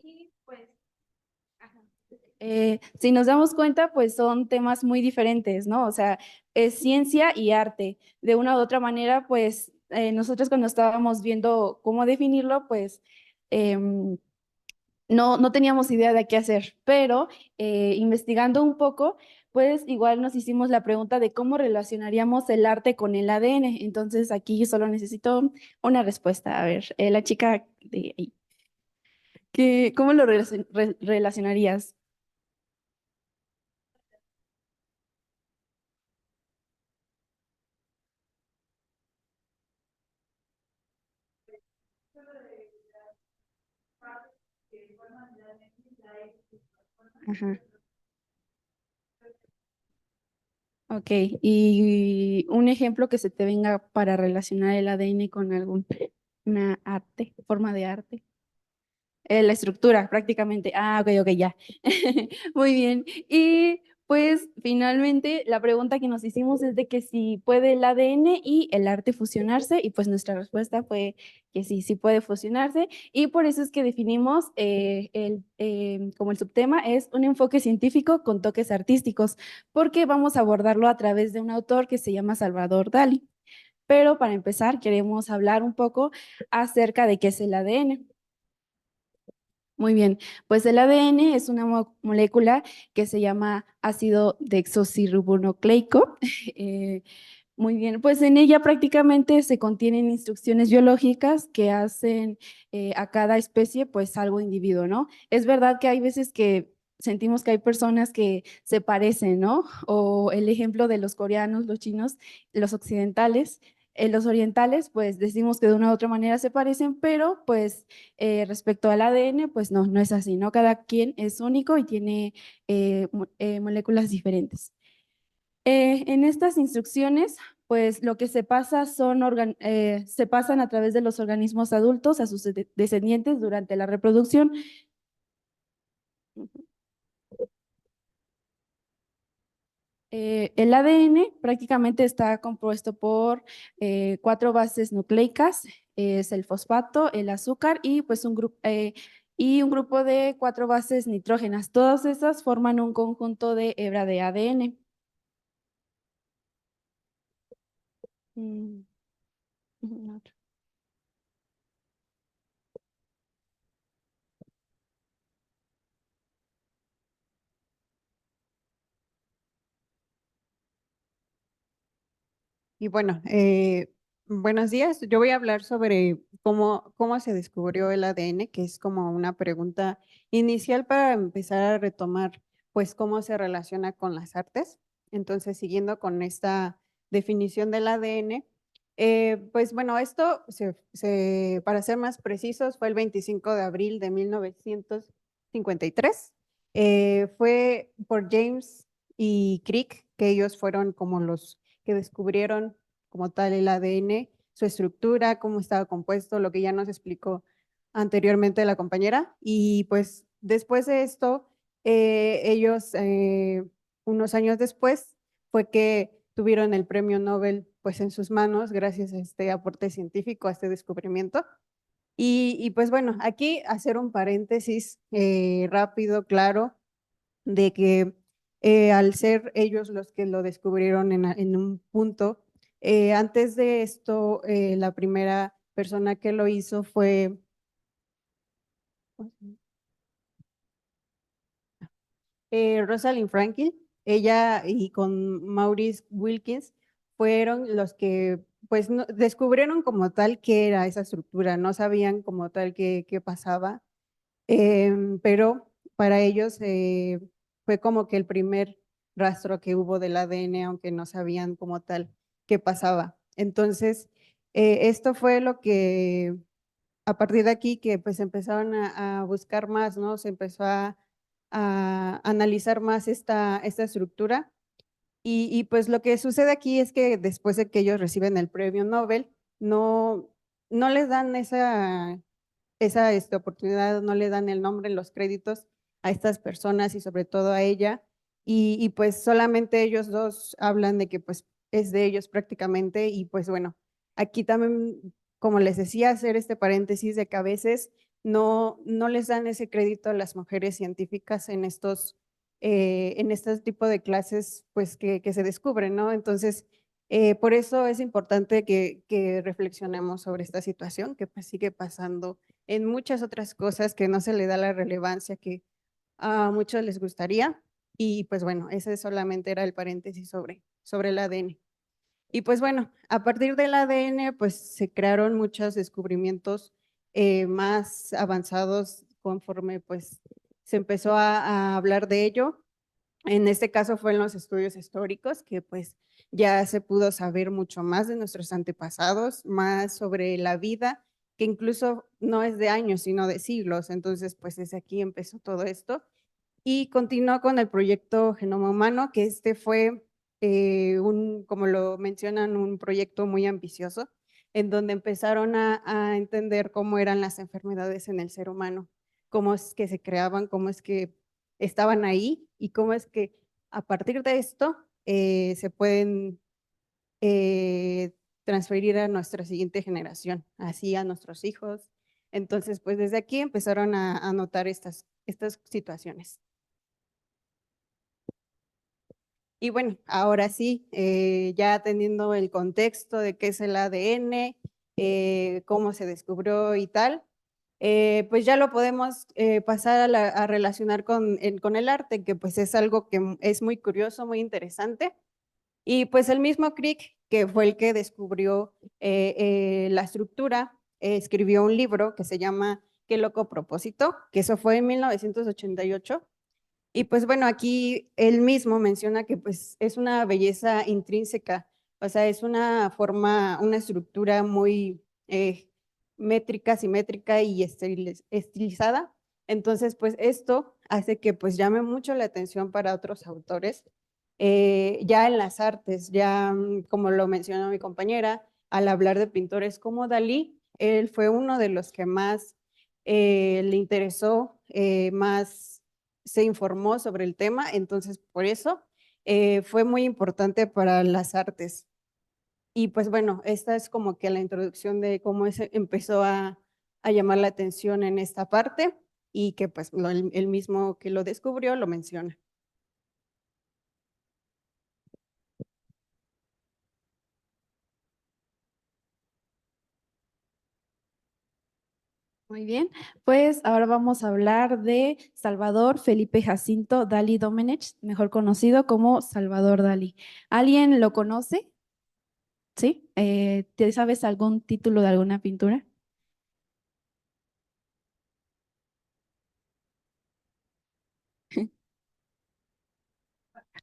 Y pues, ajá. Si nos damos cuenta, pues son temas muy diferentes, ¿no? O sea, es ciencia y arte. De una u otra manera, pues nosotros cuando estábamos viendo cómo definirlo, pues em, no teníamos idea de qué hacer, pero investigando un poco, pues igual nos hicimos la pregunta de cómo relacionaríamos el arte con el ADN. Entonces aquí solo necesito una respuesta. A ver, la chica de ahí, ¿cómo lo relacionarías? Ajá. Ok, y un ejemplo que se te venga para relacionar el ADN con alguna arte, forma de arte. La estructura, prácticamente. Ah, ok, ok, ya. Muy bien. Y pues finalmente la pregunta que nos hicimos es de que si puede el ADN y el arte fusionarse, y pues nuestra respuesta fue que sí, sí puede fusionarse, y por eso es que definimos como el subtema es un enfoque científico con toques artísticos, porque vamos a abordarlo a través de un autor que se llama Salvador Dalí. Pero para empezar, queremos hablar un poco acerca de qué es el ADN. Muy bien, pues el ADN es una molécula que se llama ácido desoxirribonucleico. Eh, muy bien, pues en ella prácticamente se contienen instrucciones biológicas que hacen a cada especie pues algo individuo, ¿no? Es verdad que hay veces que sentimos que hay personas que se parecen, ¿no? O el ejemplo de los coreanos, los chinos, los occidentales. Los orientales, pues decimos que de una u otra manera se parecen, pero pues respecto al ADN, pues no es así, ¿no? Cada quien es único y tiene moléculas diferentes. En estas instrucciones, pues lo que se pasa se pasan a través de los organismos adultos a sus descendientes durante la reproducción. El ADN prácticamente está compuesto por cuatro bases nucleicas, es el fosfato, el azúcar y pues un grupo de cuatro bases nitrógenas. Todas esas forman un conjunto de hebra de ADN. Mm, ujú, Y bueno, buenos días. Yo voy a hablar sobre cómo se descubrió el ADN, que es como una pregunta inicial para empezar a retomar, pues, cómo se relaciona con las artes. Entonces, siguiendo con esta definición del ADN, pues bueno, para ser más precisos, fue el 25 de abril de 1953. Fue por James y Crick, que ellos fueron como los que descubrieron como tal el ADN, su estructura, cómo estaba compuesto, lo que ya nos explicó anteriormente la compañera. Y pues después de esto, ellos, unos años después, fue que tuvieron el premio Nobel pues en sus manos gracias a este aporte científico, a este descubrimiento. Y pues bueno, aquí hacer un paréntesis rápido, claro, de que al ser ellos los que lo descubrieron en un punto, antes de esto, la primera persona que lo hizo fue Rosalind Franklin. Ella y con Maurice Wilkins fueron los que pues descubrieron como tal qué era esa estructura, no sabían como tal qué pasaba. Pero para ellos fue como que el primer rastro que hubo del ADN, aunque no sabían como tal qué pasaba. Entonces, esto fue lo que a partir de aquí que pues empezaron a buscar más, ¿no? Se empezó a analizar más esta estructura y pues lo que sucede aquí es que después de que ellos reciben el premio Nobel, no, no les dan esa oportunidad, no le dan el nombre, los créditos a estas personas y sobre todo a ella. Y pues solamente ellos dos hablan de que pues es de ellos prácticamente. Y pues bueno, aquí también, como les decía, hacer este paréntesis de que a veces no les dan ese crédito a las mujeres científicas en estos tipos de clases pues que se descubren, ¿no? Entonces, por eso es importante que reflexionemos sobre esta situación que pues sigue pasando en muchas otras cosas que no se le da la relevancia que a muchos les gustaría. Y pues bueno, ese solamente era el paréntesis sobre el ADN. Y pues bueno, a partir del ADN pues se crearon muchos descubrimientos más avanzados conforme pues se empezó a hablar de ello. En este caso fue en los estudios históricos que pues ya se pudo saber mucho más de nuestros antepasados, más sobre la vida, que incluso no es de años, sino de siglos. Entonces pues desde aquí empezó todo esto y continuó con el proyecto Genoma Humano, que este fue como lo mencionan, un proyecto muy ambicioso, en donde empezaron a entender cómo eran las enfermedades en el ser humano, cómo es que se creaban, cómo es que estaban ahí y cómo es que a partir de esto se pueden transferir a nuestra siguiente generación, así a nuestros hijos. Entonces, pues desde aquí empezaron a notar estas situaciones. Y bueno, ahora sí, ya teniendo el contexto de qué es el ADN, cómo se descubrió y tal, pues ya lo podemos pasar a relacionar con el arte, que pues es algo que es muy curioso, muy interesante. Y pues el mismo Crick, que fue el que descubrió la estructura, escribió un libro que se llama Qué loco propósito, que eso fue en 1988. Y pues bueno, aquí él mismo menciona que pues es una belleza intrínseca, o sea, es una forma, una estructura muy métrica, simétrica y estilizada. Entonces, pues esto hace que pues llame mucho la atención para otros autores. Ya en las artes, ya como lo mencionó mi compañera, al hablar de pintores como Dalí, él fue uno de los que más le interesó, más se informó sobre el tema, entonces por eso fue muy importante para las artes. Y pues bueno, esta es como que la introducción de cómo empezó a llamar la atención en esta parte y que pues el mismo que lo descubrió lo menciona. Muy bien, pues ahora vamos a hablar de Salvador Felipe Jacinto Dalí Domenech, mejor conocido como Salvador Dalí. ¿Alguien lo conoce? ¿Sí? ¿Te sabes algún título de alguna pintura?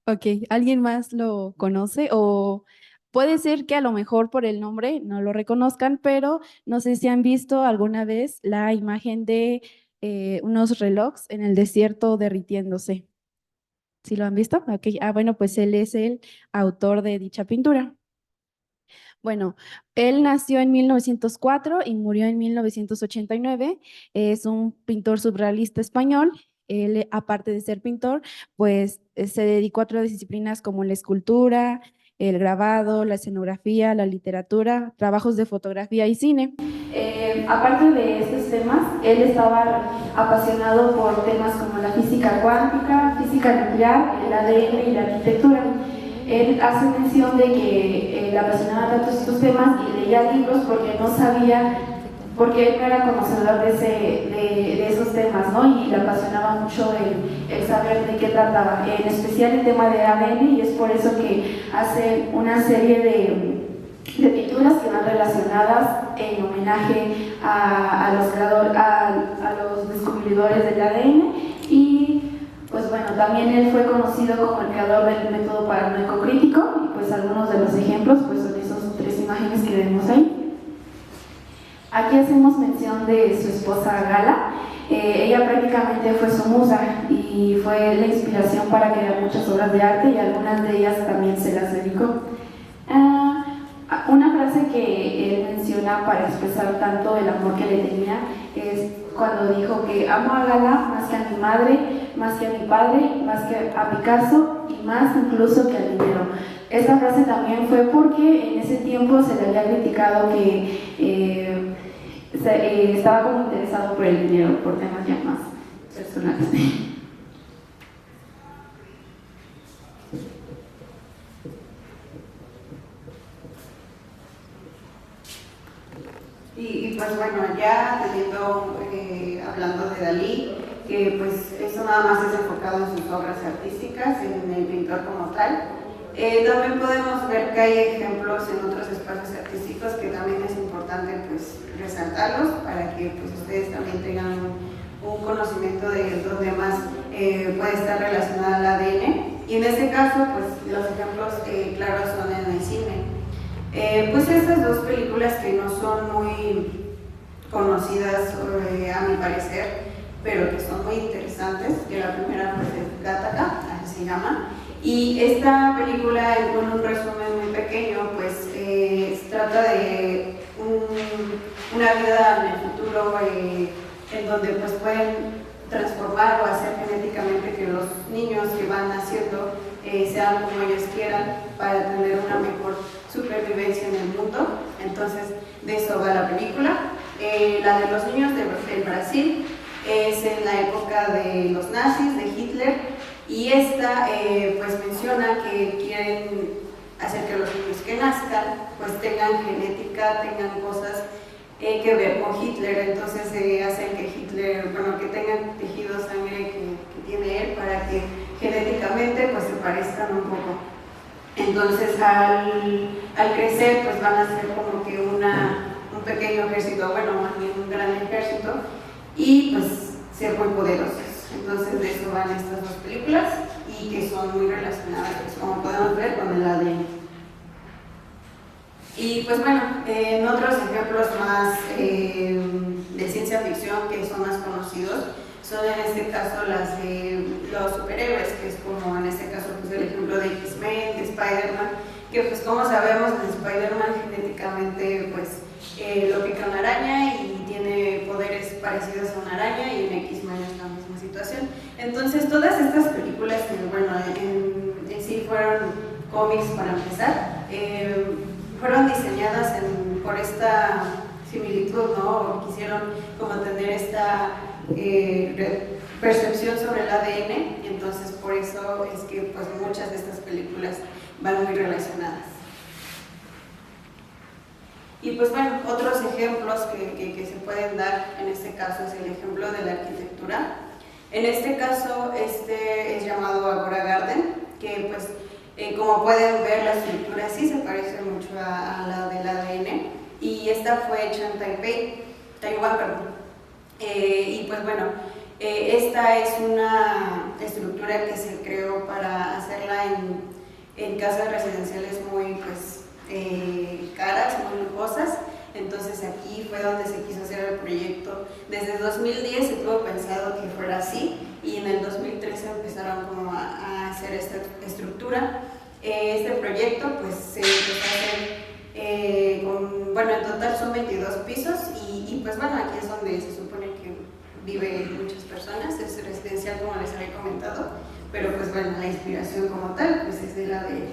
Ok, ¿alguien más lo conoce? O puede ser que a lo mejor por el nombre no lo reconozcan, pero no sé si han visto alguna vez la imagen de unos relojes en el desierto derritiéndose. ¿Sí lo han visto? Ok, bueno, pues él es el autor de dicha pintura. Bueno, él nació en 1904 y murió en 1989. Es un pintor surrealista español. Él, aparte de ser pintor, pues se dedicó a otras disciplinas como la escultura, el grabado, la escenografía, la literatura, trabajos de fotografía y cine. Aparte de estos temas, él estaba apasionado por temas como la física cuántica, física nuclear, el ADN y la arquitectura. Él hace mención de que le apasionaban tanto estos temas y leía libros porque no sabía, porque él no era conocedor de esos temas, ¿no? Y le apasionaba mucho el saber de qué trataba, en especial el tema de ADN, y es por eso que hace una serie de pinturas que van relacionadas en homenaje a los descubridores del ADN. Y pues bueno, también él fue conocido como el creador del método paranoico crítico, y pues algunos de los ejemplos pues son esas tres imágenes que vemos ahí. Aquí hacemos mención de su esposa Gala. Ella prácticamente fue su musa y fue la inspiración para crear muchas obras de arte, y algunas de ellas también se las dedicó. Una frase que él menciona para expresar tanto el amor que le tenía es cuando dijo que amo a Gala más que a mi madre, más que a mi padre, más que a Picasso y más incluso que al dinero. Esta frase también fue porque en ese tiempo se le había criticado que se estaba como interesado por el dinero, por temas ya más personales. Y pues bueno, ya hablando de Dalí, que pues eso nada más es enfocado en sus obras artísticas, en el pintor como tal. También podemos ver que hay ejemplos en otros espacios artísticos que también es importante pues resaltarlos para que pues ustedes también tengan un conocimiento de dónde más puede estar relacionada al ADN. Y en este caso pues los ejemplos claros son en el cine. Pues estas dos películas que no son muy conocidas a mi parecer, pero que son muy interesantes, que la primera pues es Gattaca, así se llama, y esta película, con un resumen muy pequeño, pues trata de una vida en el futuro en donde pues pueden transformar o hacer genéticamente que los niños que van naciendo sean como ellos quieran para tener una mejor supervivencia en el mundo. Entonces de eso va la película. La de los niños del Brasil es en la época de los nazis, de Hitler, y esta pues menciona que quieren hacer que los niños que nazcan pues tengan genética, tengan cosas que ver con Hitler. Entonces hacen que Hitler, bueno, que tengan tejido, sangre que tiene él, para que genéticamente pues se parezcan un poco. Entonces al crecer pues van a ser como que un pequeño ejército, bueno, más bien un gran ejército, y pues ser muy poderosos. Entonces de eso van estas dos películas y que son muy relacionadas, pues, como podemos ver, con el ADN. Y pues bueno, en otros ejemplos más de ciencia ficción que son más conocidos, son en este caso las de los superhéroes, que es como en este caso pues el ejemplo de X-Men, de Spider-Man, que pues como sabemos en Spider-Man genéticamente pues lo pica una araña y tiene poderes parecidos a una araña, y en X-Men es la misma situación. Entonces todas estas películas, bueno, en sí fueron cómics para empezar, fueron diseñadas por esta similitud, ¿no? Quisieron como tener esta percepción sobre el ADN, y entonces por eso es que pues muchas de estas películas van muy relacionadas. Y pues bueno, otros ejemplos que se pueden dar en este caso es el ejemplo de la arquitectura. En este caso, es llamado Agora Garden, que pues como pueden ver, la estructura sí se parece mucho a la del ADN, y esta fue hecha en Taiwán, perdón. Y pues bueno, esta es una estructura que se creó para hacerla en casas residenciales muy pues caras, muy lujosas. Entonces aquí fue donde se quiso hacer el proyecto. Desde 2010 se tuvo pensado que fuera así, y en el 2013 empezaron como a hacer esta estructura. Este proyecto pues se empezó a hacer bueno, en total son 22 pisos, y pues bueno, aquí es donde se supone que viven muchas personas, es residencial como les había comentado, pero pues bueno, la inspiración como tal pues es de la de él.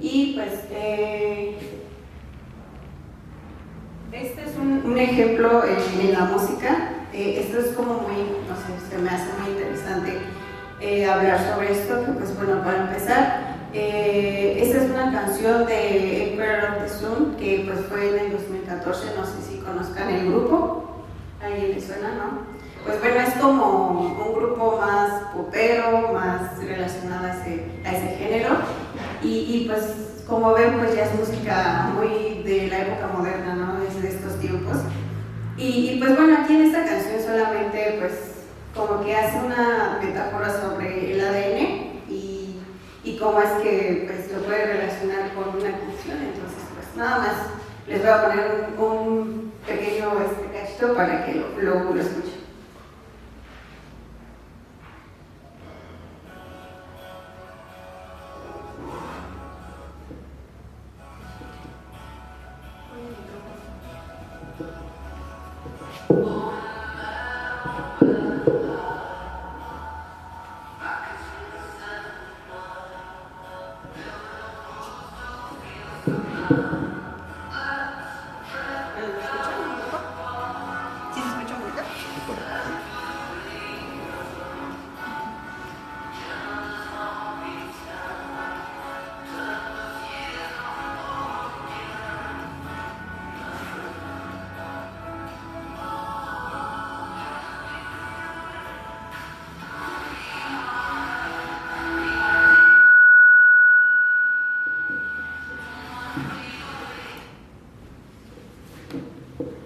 Y pues este es un ejemplo en la música. Esto es como muy, no sé, se me hace muy interesante hablar sobre esto, que pues bueno, para empezar, esta es una canción de Emperor of the Sun, que pues fue en el 2014, no sé si conozcan el grupo, ¿a alguien le suena, no? Pues bueno, es como un grupo más popero, más relacionado a ese género, y pues como ven, pues ya es música muy de la época moderna, ¿no? Es de estos tiempos. Y pues bueno, aquí en esta canción solamente pues como que hace una metáfora sobre el ADN y cómo es que pues lo puede relacionar con una canción. Entonces pues nada más les voy a poner un pequeño cachito para que lo escuchen.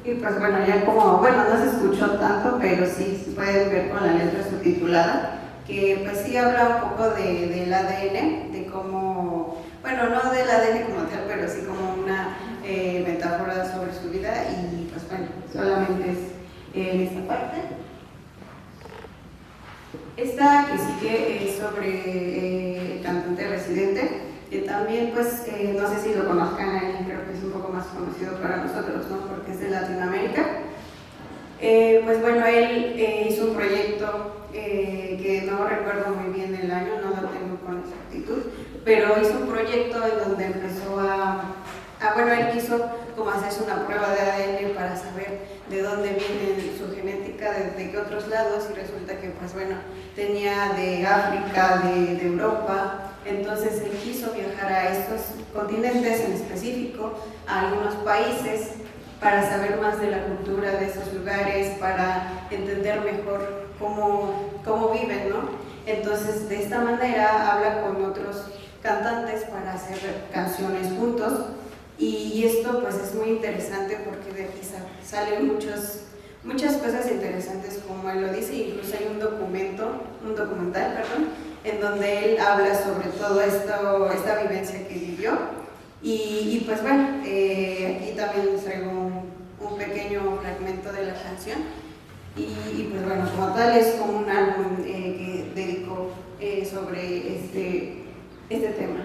Y pues bueno, ya como, bueno, no se escuchó tanto, pero sí se pueden ver con la letra subtitulada, que pues sí habla un poco del ADN, de cómo, bueno, no del ADN como tal, pero sí como una metáfora sobre su vida, y pues bueno, solamente es en esta parte. Esta que sigue es sobre el cantante Residente, que también pues no sé si lo conozcan, creo que es un poco más conocido para nosotros, ¿no? Porque es de Latinoamérica. Pues bueno, él hizo un proyecto que no recuerdo muy bien el año, no lo tengo con exactitud, pero hizo un proyecto en donde empezó bueno, él quiso como hacerse una prueba de ADN para saber de dónde viene su genética, de qué otros lados, y resulta que pues bueno, tenía de África, de Europa. Entonces él quiso viajar a estos continentes en específico, a algunos países, para saber más de la cultura de esos lugares, para entender mejor cómo viven, ¿no? Entonces, de esta manera habla con otros cantantes para hacer canciones juntos, y esto pues es muy interesante porque de aquí salen muchas cosas interesantes, como él lo dice. Incluso hay un documental, en donde él habla sobre todo esta vivencia que vivió. Y pues bueno, aquí también les traigo un pequeño fragmento de la canción. Y pues bueno, como tal es como un álbum que dedicó sobre este tema.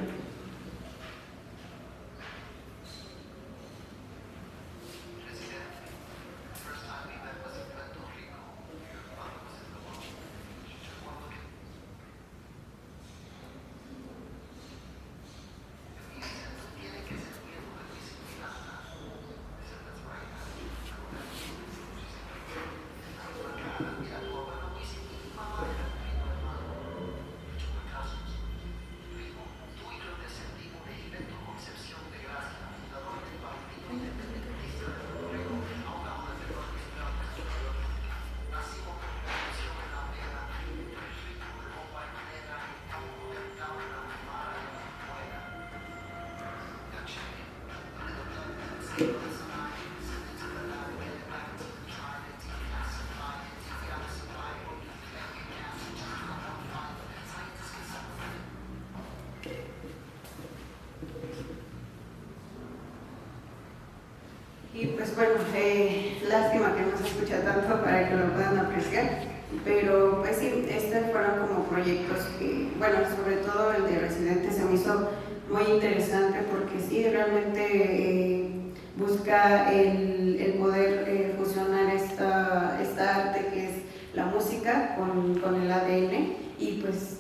Y pues bueno, lástima que no se escucha tanto para que lo puedan apreciar, pero pues sí, estos fueron como proyectos que, bueno, sobre todo el de Residente se me hizo muy interesante, porque sí, realmente busca el poder fusionar esta arte que es la música con el ADN, y pues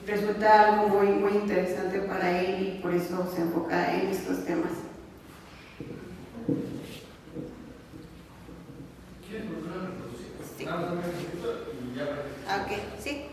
resulta algo muy interesante para él, y por eso se enfoca en estos temas. Sí. Ok, sí.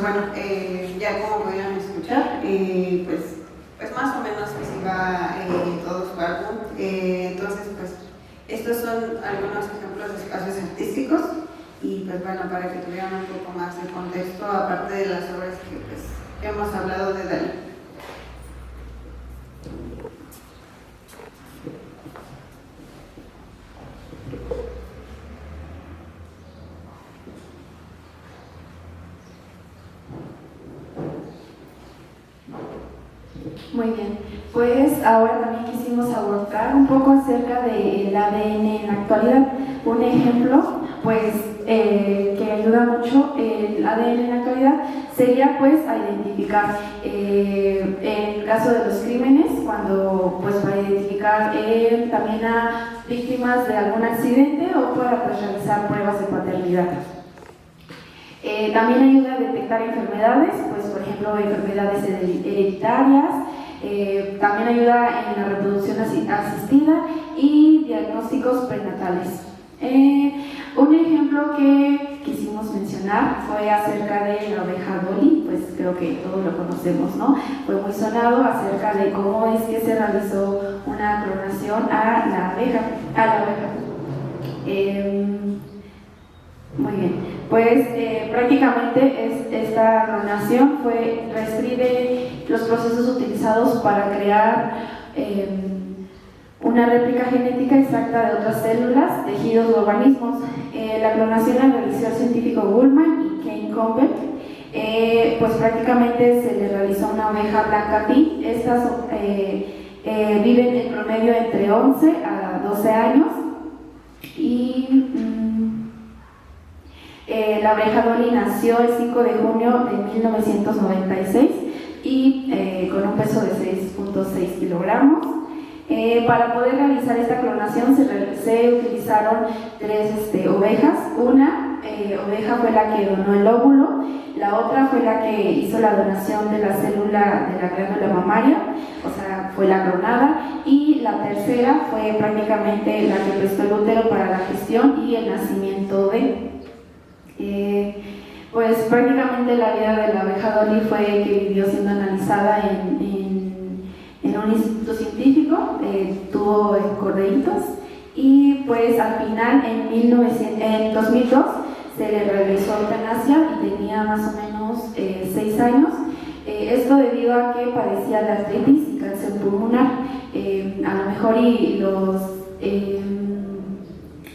bueno, ya como pudieron escuchar, pues más o menos así va todo su álbum. Entonces, pues estos son algunos ejemplos de espacios artísticos y pues bueno, para que tuvieran un poco más de contexto, aparte de las obras que pues hemos hablado de Dalí. Muy bien, pues ahora también quisimos abordar un poco acerca del ADN en la actualidad. Un ejemplo, pues, que ayuda mucho el ADN en la actualidad sería, pues, a identificar, en el caso de los crímenes, cuando, pues, para identificar también a víctimas de algún accidente o para, pues, realizar pruebas de paternidad. También ayuda a detectar enfermedades, pues por ejemplo enfermedades hereditarias, también ayuda en la reproducción asistida y diagnósticos prenatales. Un ejemplo que quisimos mencionar fue acerca de la oveja Dolly, pues creo que todos lo conocemos, ¿no? Fue muy sonado acerca de cómo es que se realizó una clonación a la oveja. Muy bien, pues prácticamente esta clonación reescribe los procesos utilizados para crear una réplica genética exacta de otras células, tejidos u organismos. La clonación la realizó el científico Gullman y Kane Campbell. Pues prácticamente se le realizó una oveja blanca pi. Estas viven en promedio entre 11 a 12 años y la oveja Dolly nació el 5 de junio de 1996 y con un peso de 6.6 kilogramos. Para poder realizar esta clonación se utilizaron tres ovejas. Una oveja fue la que donó el óvulo, la otra fue la que hizo la donación de la célula de la glándula mamaria, o sea, fue la clonada, y la tercera fue prácticamente la que prestó el útero para la gestión y el nacimiento de... pues prácticamente la vida de la oveja Dolly fue que vivió siendo analizada en un instituto científico, tuvo corderitos y pues al final en 2002 se le realizó eutanasia y tenía más o menos 6 años. Esto debido a que padecía de artritis y cáncer pulmonar. A lo mejor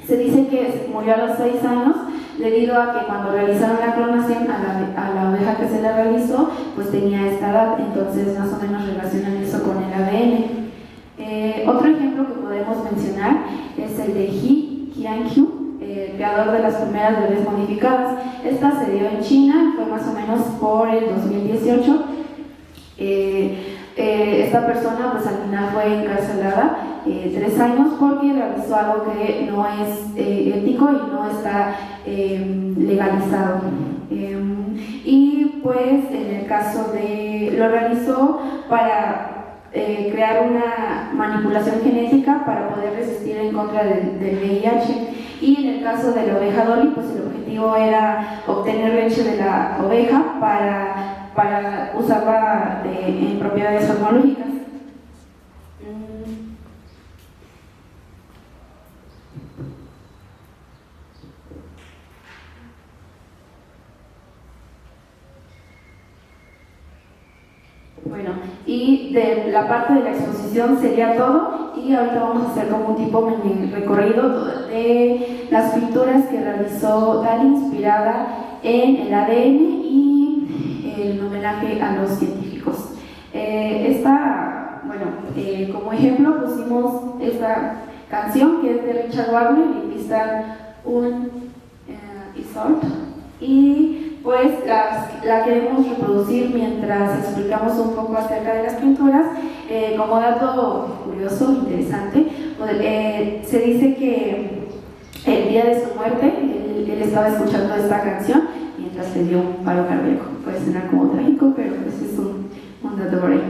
se dice que murió a los 6 años debido a que cuando realizaron la clonación a la oveja que se le realizó, pues tenía esta edad, entonces más o menos relacionan eso con el ADN. Otro ejemplo que podemos mencionar es el de He Jiankyu, creador de las primeras bebés modificadas. Esta se dio en China, fue más o menos por el 2018. Esta persona pues al final fue encarcelada 3 años porque realizó algo que no es ético y no está legalizado. Y pues en el caso lo realizó para crear una manipulación genética para poder resistir en contra del VIH. Y en el caso de la oveja Dolly, pues el objetivo era obtener leche de la oveja para usarla en propiedades farmacológicas. Bueno, y de la parte de la exposición sería todo, y ahorita vamos a hacer como un tipo mini recorrido de las pinturas que realizó Dalí inspirada en el ADN y el homenaje a los científicos. Como ejemplo pusimos esta canción que es de Richard Wagner y pista Isolde, y pues la queremos reproducir mientras explicamos un poco acerca de las pinturas. Como dato curioso, interesante, se dice que el día de su muerte él estaba escuchando esta canción mientras le dio un paro cardíaco. Puede sonar como trágico, pero pues es un dato por ahí.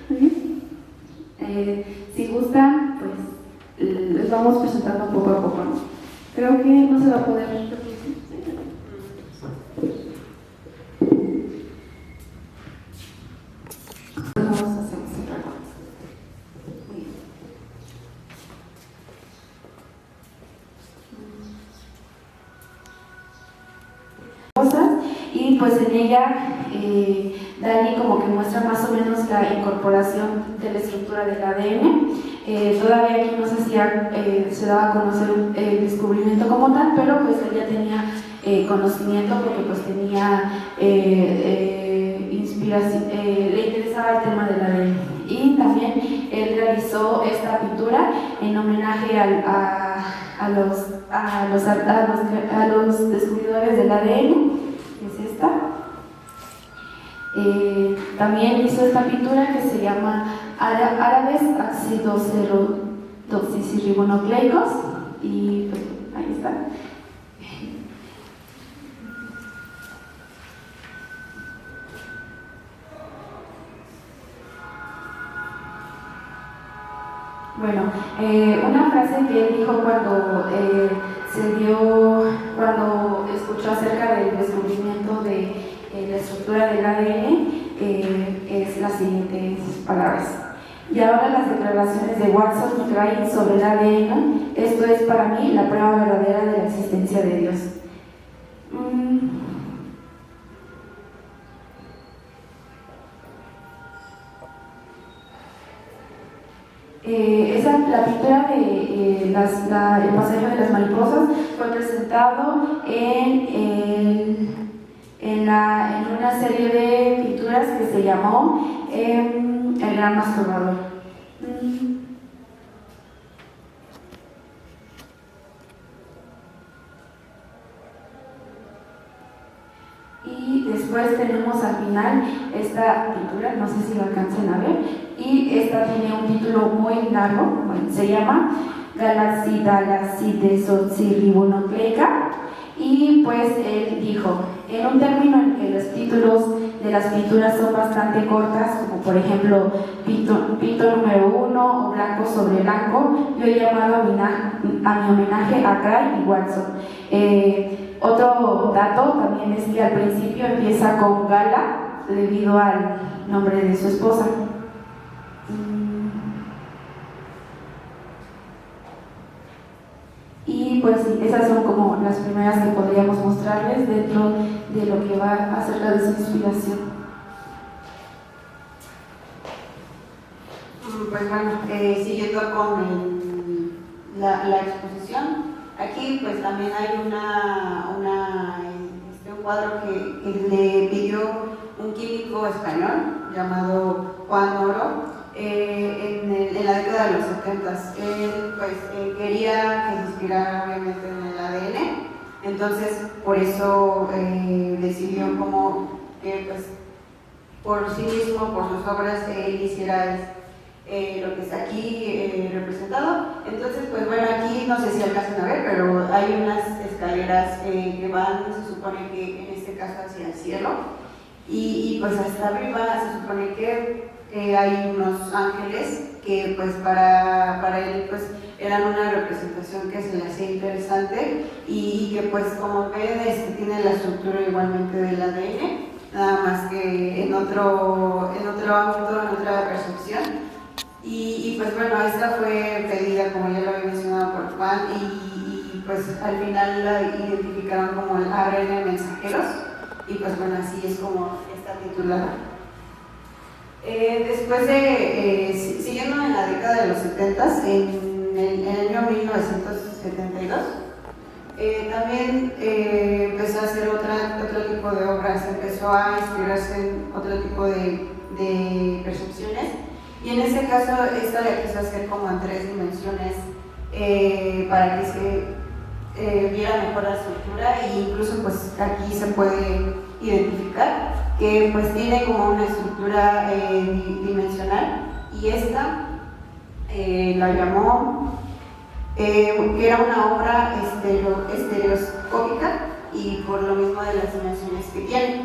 Muy bien. Si gustan, pues les vamos presentando poco a poco, ¿no? Creo que no se va a poder reproducir. pues en ella Dani como que muestra más o menos la incorporación de la estructura del ADN. Todavía aquí no se hacía, se daba a conocer el descubrimiento como tal, pero pues él ya tenía conocimiento porque pues tenía inspiración, le interesaba el tema del ADN. Y también él realizó esta pintura en homenaje a los descubridores del ADN, que es esta. También hizo esta pintura que se llama Árabes ácido-0-desoxirribonucleicos, y pues, ahí está. Bueno, una frase que él dijo cuando escuchó acerca del descubrimiento de la estructura del ADN, es las siguientes palabras. Y ahora las declaraciones de Watson y Crick sobre el ADN, esto es para mí la prueba verdadera de la existencia de Dios. La pintura de el pasaje de las mariposas fue presentado en una serie de pinturas que se llamó El Gran Masturbador. Y después tenemos al final esta pintura, no sé si lo alcancen a ver, y esta tiene un título muy largo, bueno, se llama Galaxidalascidesoxirribonucleica, y pues él dijo, en un término en que los títulos de las pinturas son bastante cortas, como por ejemplo pinto número 1 o blanco sobre blanco, yo he llamado a mi homenaje a Crick y Watson. Otro dato también es que al principio empieza con Gala debido al nombre de su esposa. Y pues sí, esas son como las primeras que podríamos mostrarles dentro de lo que va acerca de su inspiración. Pues bueno, siguiendo con la exposición, aquí pues también hay un cuadro que le pidió un químico español llamado Juan Oro en la década de los 70. Él pues quería que se inspirara obviamente en el ADN, entonces por eso decidió como que pues por sí mismo, por sus obras, él hiciera lo que está aquí representado. Entonces pues bueno, aquí no sé si alcanzan a ver, pero hay unas escaleras que van, se supone que en este caso hacia el cielo, y pues hasta arriba se supone que hay unos ángeles que pues para él pues eran una representación que se le hacía interesante, y que pues como ven tiene la estructura igualmente del ADN, nada más que en otro ámbito, en otra percepción. Y pues bueno, esta fue pedida, como ya lo había mencionado, por Juan, y pues al final la identificaron como el ARN mensajeros, y pues bueno, así es como está titulada. Después siguiendo en la década de los 70, en el año 1972, también empezó a hacer otro tipo de obras, empezó a inspirarse en otro tipo de percepciones, y en ese caso esta la quiso hacer como en 3 dimensiones para que se viera mejor la estructura, e incluso pues aquí se puede identificar que pues tiene como una estructura dimensional, y esta la llamó que era una obra estereoscópica, y por lo mismo de las dimensiones que tiene.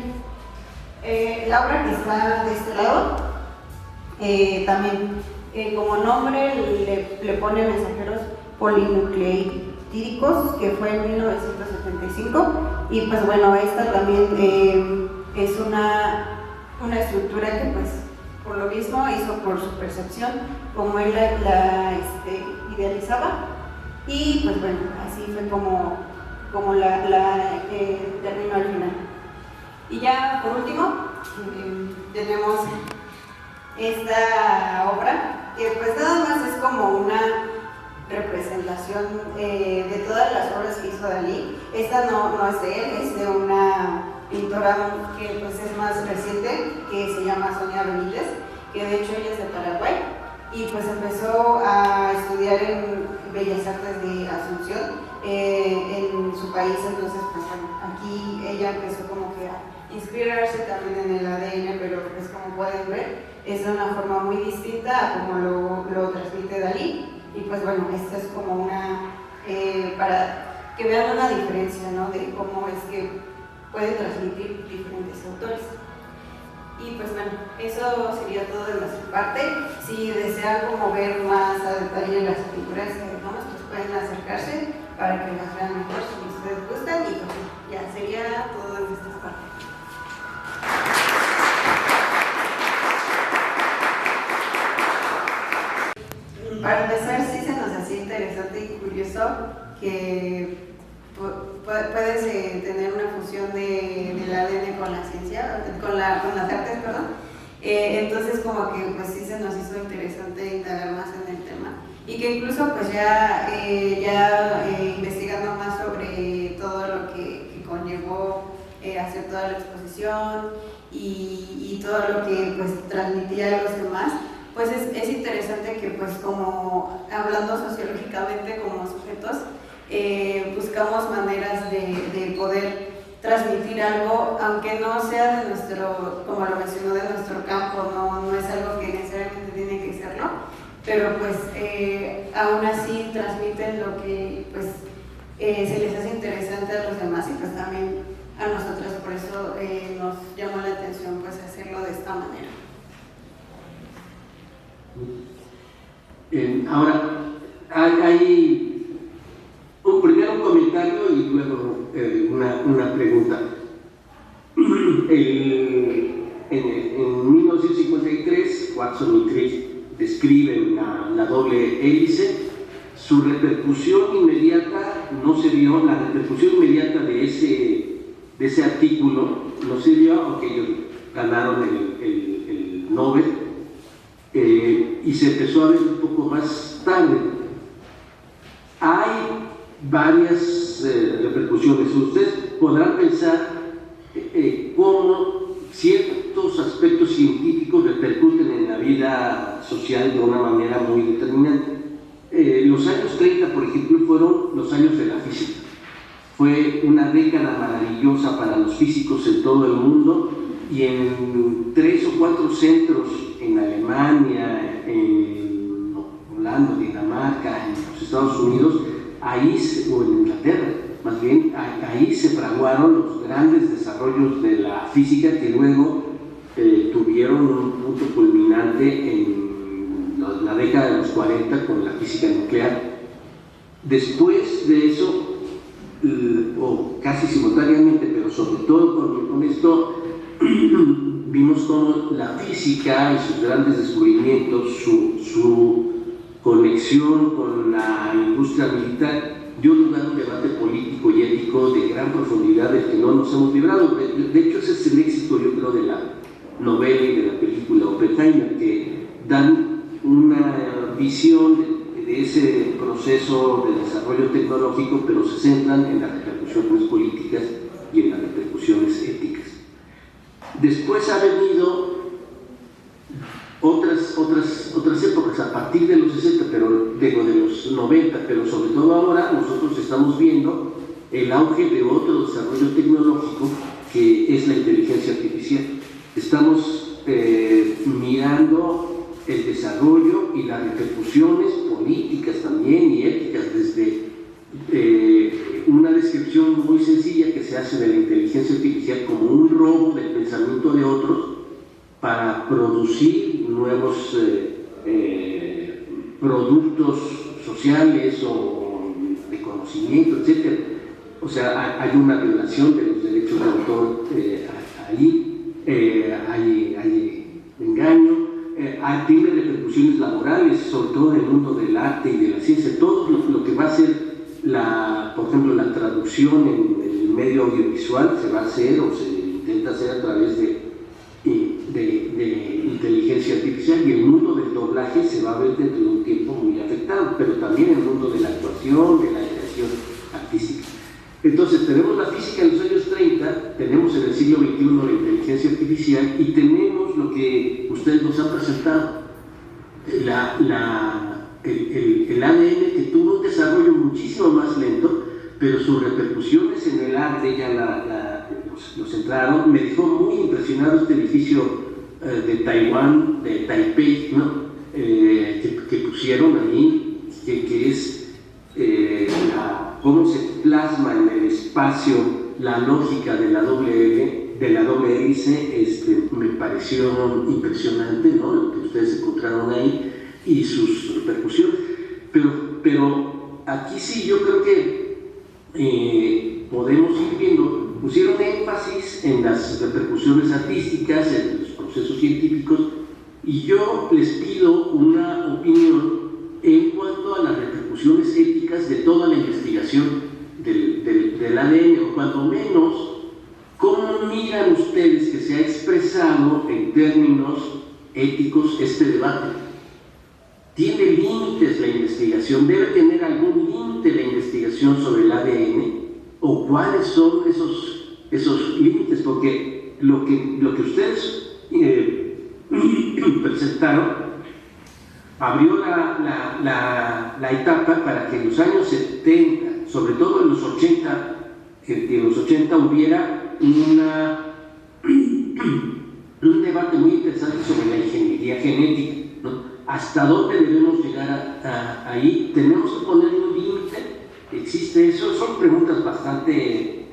La obra que está de este lado también como nombre le pone mensajeros polinucleíticos, que fue en 1975, y pues bueno, esta también es una estructura que pues por lo mismo hizo por su percepción, como él la idealizaba, y pues bueno, así fue como terminó al final. Y ya por último, tenemos esta obra, que pues nada más es como una representación de todas las obras que hizo Dalí. Esta no es de él, es de una pintora que pues es más reciente, que se llama Sonia Benítez, que de hecho ella es de Paraguay, y pues empezó a estudiar en Bellas Artes de Asunción, en su país. Entonces pues bueno, aquí ella empezó como que a inspirarse también en el ADN, pero pues como pueden ver, es de una forma muy distinta a como lo transmite Dalí. Y pues bueno, esto es como una, para que vean una diferencia, ¿no?, de cómo es que puede transmitir diferentes autores. Y pues bueno, eso sería todo de nuestra parte. Si desean como ver más a detalle las pinturas que dejamos, pues pueden acercarse para que las vean mejor si ustedes gustan. Y pues ya sería todo de nuestra parte. Para empezar, sí se nos hacía interesante y curioso que puedes tener una fusión del ADN con la ciencia, con las artes, perdón. Entonces como que pues sí se nos hizo interesante indagar más en el tema, y que incluso pues ya investigando más sobre todo lo que conllevó hacer toda la exposición y todo lo que pues transmitía a los demás, pues es interesante que pues como hablando sociológicamente como sujetos, buscamos maneras de poder transmitir algo, aunque no sea de nuestro, como lo mencionó, de nuestro campo, no es algo que necesariamente tiene que serlo, pero pues aún así transmiten lo que pues se les hace interesante a los demás, y pues también a nosotros. Por eso nos llamó la atención pues hacerlo de esta manera. Ahora, hay primero un comentario y luego una pregunta. En 1953, Watson y Crick describen la doble hélice. Su repercusión inmediata no se vio, la repercusión inmediata de ese artículo no se vio, aunque ellos ganaron el Nobel, y se empezó a ver un poco más tarde. Hay varias repercusiones. Ustedes podrán pensar cómo ciertos aspectos científicos repercuten en la vida social de una manera muy determinante. Los años 30, por ejemplo, fueron los años de la física. Fue una década maravillosa para los físicos en todo el mundo, y en 3 o 4 centros en Alemania, en Holanda, Dinamarca, en los Estados Unidos, o en Inglaterra, más bien, ahí se fraguaron los grandes desarrollos de la física, que luego tuvieron un punto culminante en la década de los 40 con la física nuclear. Después de eso, o casi simultáneamente, pero sobre todo con esto, vimos cómo la física y sus grandes descubrimientos, su conexión con la industria militar, dio lugar a un debate político y ético de gran profundidad del que no nos hemos librado. De hecho, ese es el éxito, yo creo, de la novela y de la película Oppenheimer, que dan una visión de ese proceso de desarrollo tecnológico, pero se centran en las repercusiones políticas y en las repercusiones éticas. Después ha venido otras épocas, a partir de los 60, pero digo de los 90, pero sobre todo ahora nosotros estamos viendo el auge de otro desarrollo tecnológico, que es la inteligencia artificial. Estamos mirando el desarrollo y las repercusiones políticas también y éticas, desde una descripción muy sencilla que se hace de la inteligencia artificial como un robo del pensamiento de otros para producir nuevos productos sociales o de conocimiento, etc. O sea, hay una violación de los derechos de autor ahí, hay engaño, tiene repercusiones laborales, sobre todo en el mundo del arte y de la ciencia. Todo lo que va a ser, por ejemplo, la traducción en el medio audiovisual se va a hacer, o se intenta hacer a través de inteligencia artificial, y el mundo del doblaje se va a ver dentro de un tiempo muy afectado, pero también el mundo de la actuación, de la dirección artística. Entonces tenemos la física en los años 30, tenemos en el siglo XXI la inteligencia artificial, y tenemos lo que ustedes nos han presentado, el ADN, que tuvo un desarrollo muchísimo más lento, pero sus repercusiones en el arte ya los entraron. Me dejó muy impresionado este edificio de Taiwán, de Taipei, ¿no? que pusieron ahí, que es cómo se plasma en el espacio la lógica de la doble hélice. Me pareció impresionante, ¿no?, lo que ustedes encontraron ahí y sus repercusiones. Pero aquí sí, yo creo que podemos ir viendo, pusieron énfasis en las repercusiones artísticas, en los procesos científicos, y yo les pido una opinión en cuanto a las repercusiones éticas de toda la investigación del ADN, o cuando menos, ¿cómo miran ustedes que se ha expresado en términos éticos este debate? ¿Tiene límites la investigación? ¿Debe tener algún límite la investigación sobre el ADN? ¿O cuáles son esos límites? Porque lo que ustedes presentaron abrió la etapa para que en los años 70, sobre todo en los 80, hubiera un debate muy interesante sobre la ingeniería genética, ¿no? ¿Hasta dónde debemos llegar ahí? ¿Tenemos que poner un límite? ¿Existe eso? Son preguntas bastante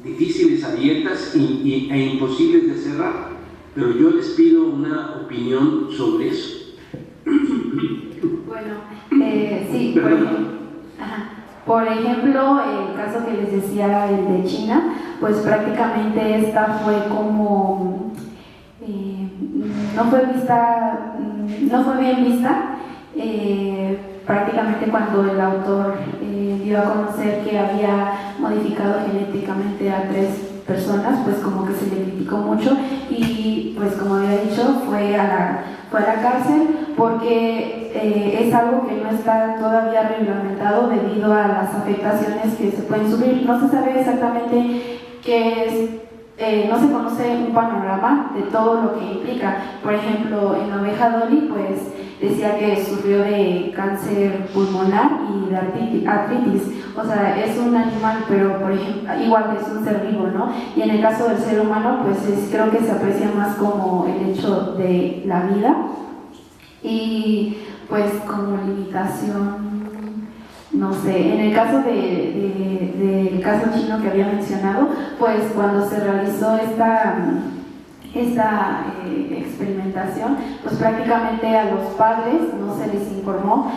difíciles, abiertas e imposibles de cerrar, pero yo les pido una opinión sobre eso. Bueno, sí, por ejemplo, el caso que les decía, el de China, pues prácticamente esta fue como, no fue bien vista, prácticamente cuando el autor dio a conocer que había modificado genéticamente a 3 personas, pues como que se le criticó mucho, y pues como había dicho, fue a la cárcel, porque es algo que no está todavía reglamentado debido a las afectaciones que se pueden sufrir. No se sabe exactamente qué es, no se conoce un panorama de todo lo que implica. Por ejemplo, en la oveja Dolly, pues decía que sufrió de cáncer pulmonar y de artritis. O sea, es un animal, pero por ejemplo, igual es un ser vivo, ¿no? Y en el caso del ser humano, pues creo que se aprecia más como el hecho de la vida, y pues como limitación, no sé. En el caso del caso chino que había mencionado, pues cuando se realizó esta experimentación, pues prácticamente a los padres no se les informó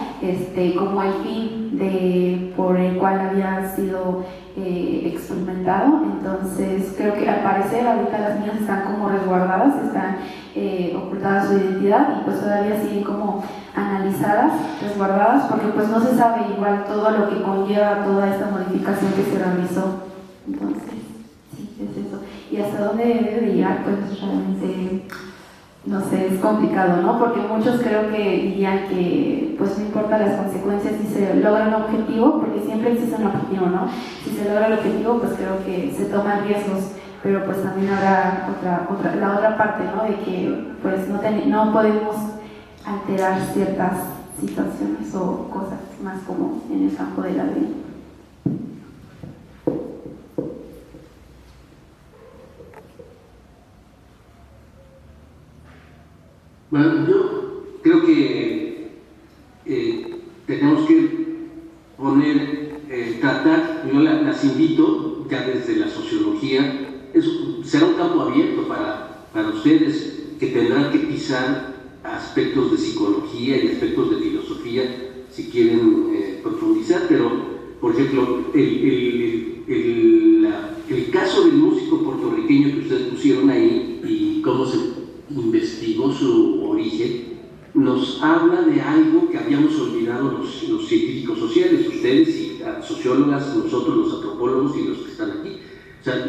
como el fin por el cual había sido experimentado. Entonces creo que al parecer ahorita las niñas están como resguardadas, están ocultadas su identidad, y pues todavía siguen como analizadas, resguardadas, porque pues no se sabe igual todo lo que conlleva toda esta modificación que se realizó. Entonces sí, es eso. Y hasta dónde debe de llegar, pues realmente, no sé, es complicado, ¿no? Porque muchos creo que dirían que pues no importa las consecuencias si se logra un objetivo, porque siempre existe un objetivo, ¿no? Si se logra el objetivo, pues creo que se toman riesgos, pero pues también habrá la otra parte, ¿no? De que pues no podemos alterar ciertas situaciones o cosas, más como en el campo de la ley. Bueno, yo creo que tenemos que tratar, yo las invito ya desde la sociología, será un campo abierto para ustedes, que tendrán que pisar aspectos de psicología y aspectos de filosofía si quieren profundizar, pero por ejemplo el caso del músico puertorriqueño que ustedes pusieron ahí y cómo se investigó su origen, nos habla de algo que habíamos olvidado los científicos sociales, ustedes y sociólogas, nosotros los antropólogos y los que están aquí. O sea,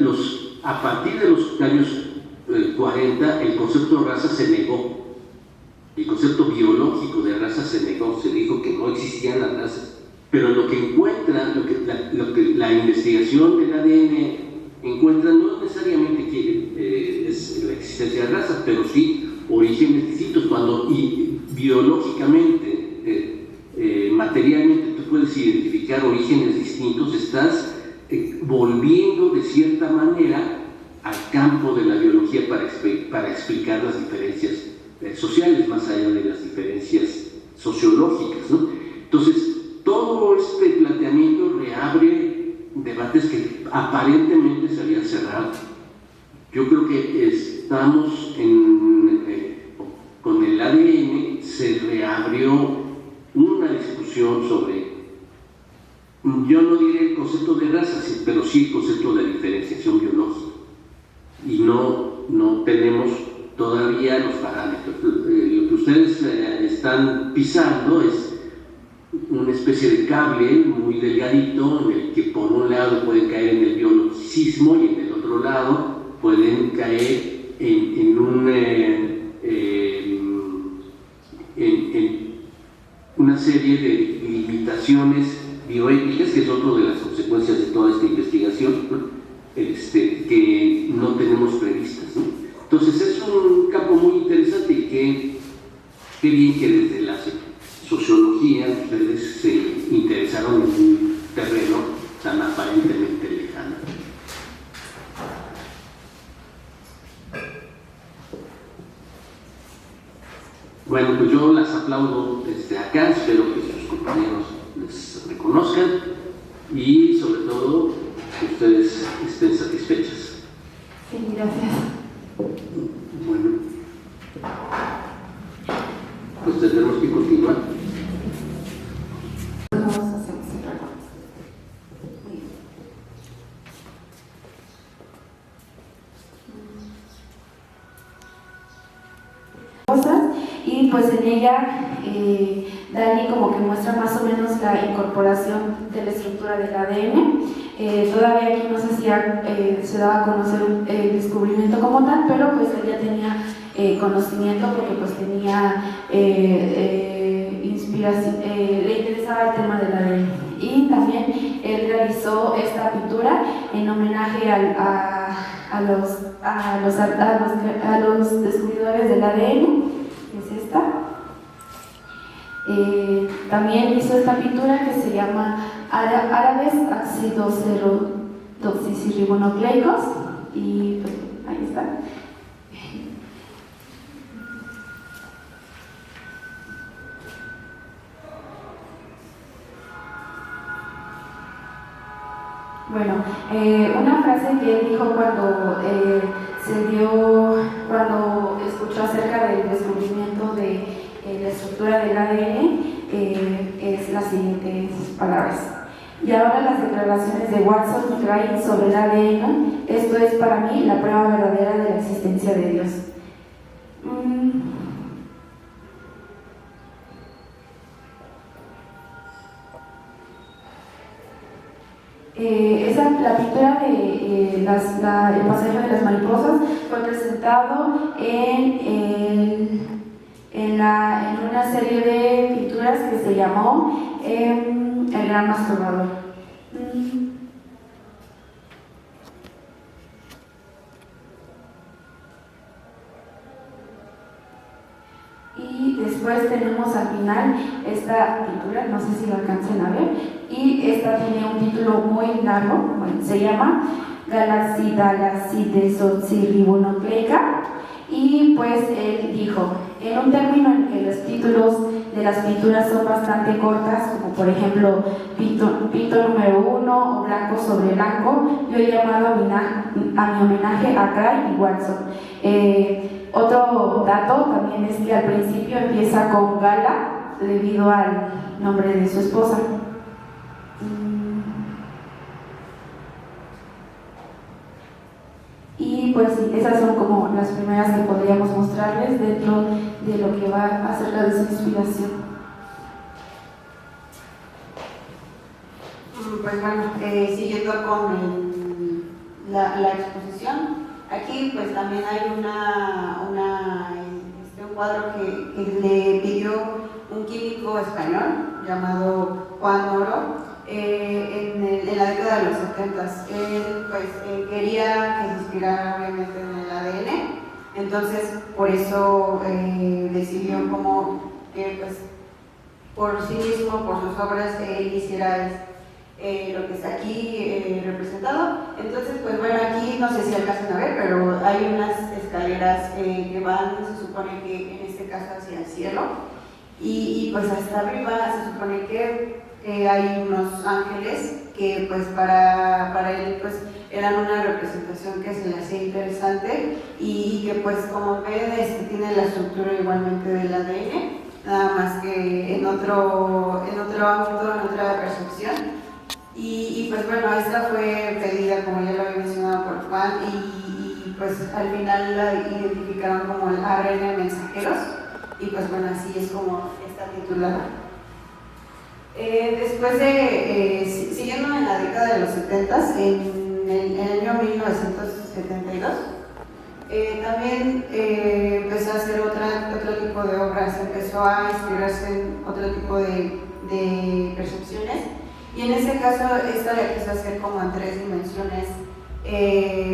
a partir de los años 40, el concepto de raza se negó. El concepto biológico de raza se negó, se dijo que no existían las razas. Pero lo que encuentra, lo que la investigación del ADN encuentra, no necesariamente que es la existencia de razas, pero sí orígenes distintos. Cuando biológicamente, materialmente tú puedes identificar orígenes distintos, estás volviendo de cierta manera al campo de la biología para explicar las diferencias sociales, más allá de las diferencias sociológicas, ¿no? Entonces, todo este planteamiento reabre debates que aparentemente se habían cerrado. Yo creo que estamos con el ADN, se reabrió una discusión sobre, yo no diré el concepto de raza, pero sí el concepto de diferenciación biológica. Y no tenemos todavía los parámetros. Lo que ustedes están pisando es una especie de cable muy delgadito en el que por un lado pueden caer en el biologicismo y en el otro lado pueden caer en una serie de limitaciones bioéticas, que es otra de las consecuencias de toda esta investigación, ¿no? Que no tenemos previstas, ¿no? Entonces es un campo muy interesante y qué bien que desde la sociología ustedes se interesaron en un terreno tan aparentemente lejano. Bueno, pues yo las aplaudo desde acá, espero que sus compañeros les reconozcan y sobre todo que ustedes estén satisfechas. Sí, gracias. Bueno, pues tendremos que continuar. Vamos a hacer ese trabajo. Cosas, y pues en ella Dani como que muestra más o menos la incorporación de la estructura del ADN. Todavía aquí no se daba a conocer el descubrimiento como tal, pero pues él ya tenía conocimiento porque pues tenía inspiración, le interesaba el tema del ADN. Y también él realizó esta pintura en homenaje a los descubridores del ADN, que es esta. También hizo esta pintura que se llama Árabes ácidos desoxirribonucleicos, y pues, ahí está. Bueno, una frase que él dijo cuando escuchó acerca del descubrimiento de la estructura del ADN, es las siguientes palabras. Y ahora las declaraciones de Watson y Crick sobre el ADN, esto es para mí la prueba verdadera de la existencia de Dios. La pintura de el pasaje de las mariposas fue presentado en una serie de pinturas que se llamó El Gran Masturbador. Y después tenemos al final esta pintura, no sé si lo alcancen a ver, y esta tiene un título muy largo, bueno, se llama Galaxy desoxirribonucleica. Y pues él dijo, en un término en que los títulos de las pinturas son bastante cortas, como por ejemplo pinto número 1 o blanco sobre blanco, yo he llamado a mi homenaje a Crick y Watson. Otro dato también es que al principio empieza con Gala debido al nombre de su esposa. Y pues sí, esas son como las primeras que podríamos mostrarles dentro de lo que va acerca de su inspiración. Pues bueno, siguiendo con la exposición. Aquí pues también hay un cuadro que le pidió un químico español llamado Juan Oro en la década de los 70. Él pues quería que se inspirara obviamente en el ADN, entonces por eso decidió como que pues por sí mismo, por sus obras, él hiciera lo que está aquí representado. Entonces, pues bueno, aquí no sé si alcanzan a ver, pero hay unas escaleras que van, se supone que en este caso hacia el cielo, y pues hasta arriba se supone que hay unos ángeles que pues para él pues eran una representación que se le hacía interesante y que pues como ven tiene la estructura igualmente del ADN, nada más que en otro ámbito, en otra percepción. Y pues bueno, esta fue pedida, como ya lo había mencionado, por Juan, y pues al final la identificaron como el ARN mensajeros, y pues bueno, así es como está titulada. Después de, siguiendo en la década de los 70, en el año 1972, también empezó a hacer otro tipo de obras, empezó a inspirarse en otro tipo de percepciones, y en ese caso esta la quiso hacer como en 3 dimensiones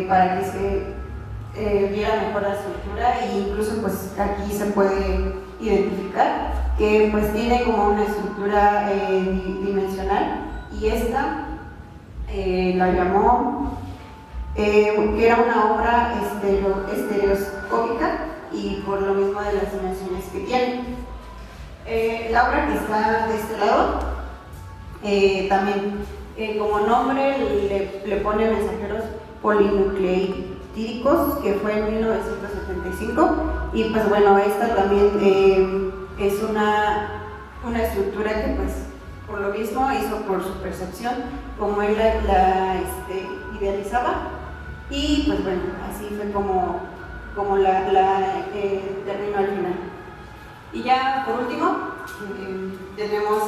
para que se viera mejor la estructura, e incluso pues aquí se puede identificar que pues tiene como una estructura dimensional, y esta la llamó que era una obra estereoscópica, y por lo mismo de las dimensiones que tiene. La obra que está de este lado también como nombre le pone mensajeros polinucleíticos, que fue en 1975, y pues bueno, esta también es una estructura que pues por lo mismo hizo por su percepción, como él la idealizaba, y pues bueno, así fue como terminó al final. Y ya por último tenemos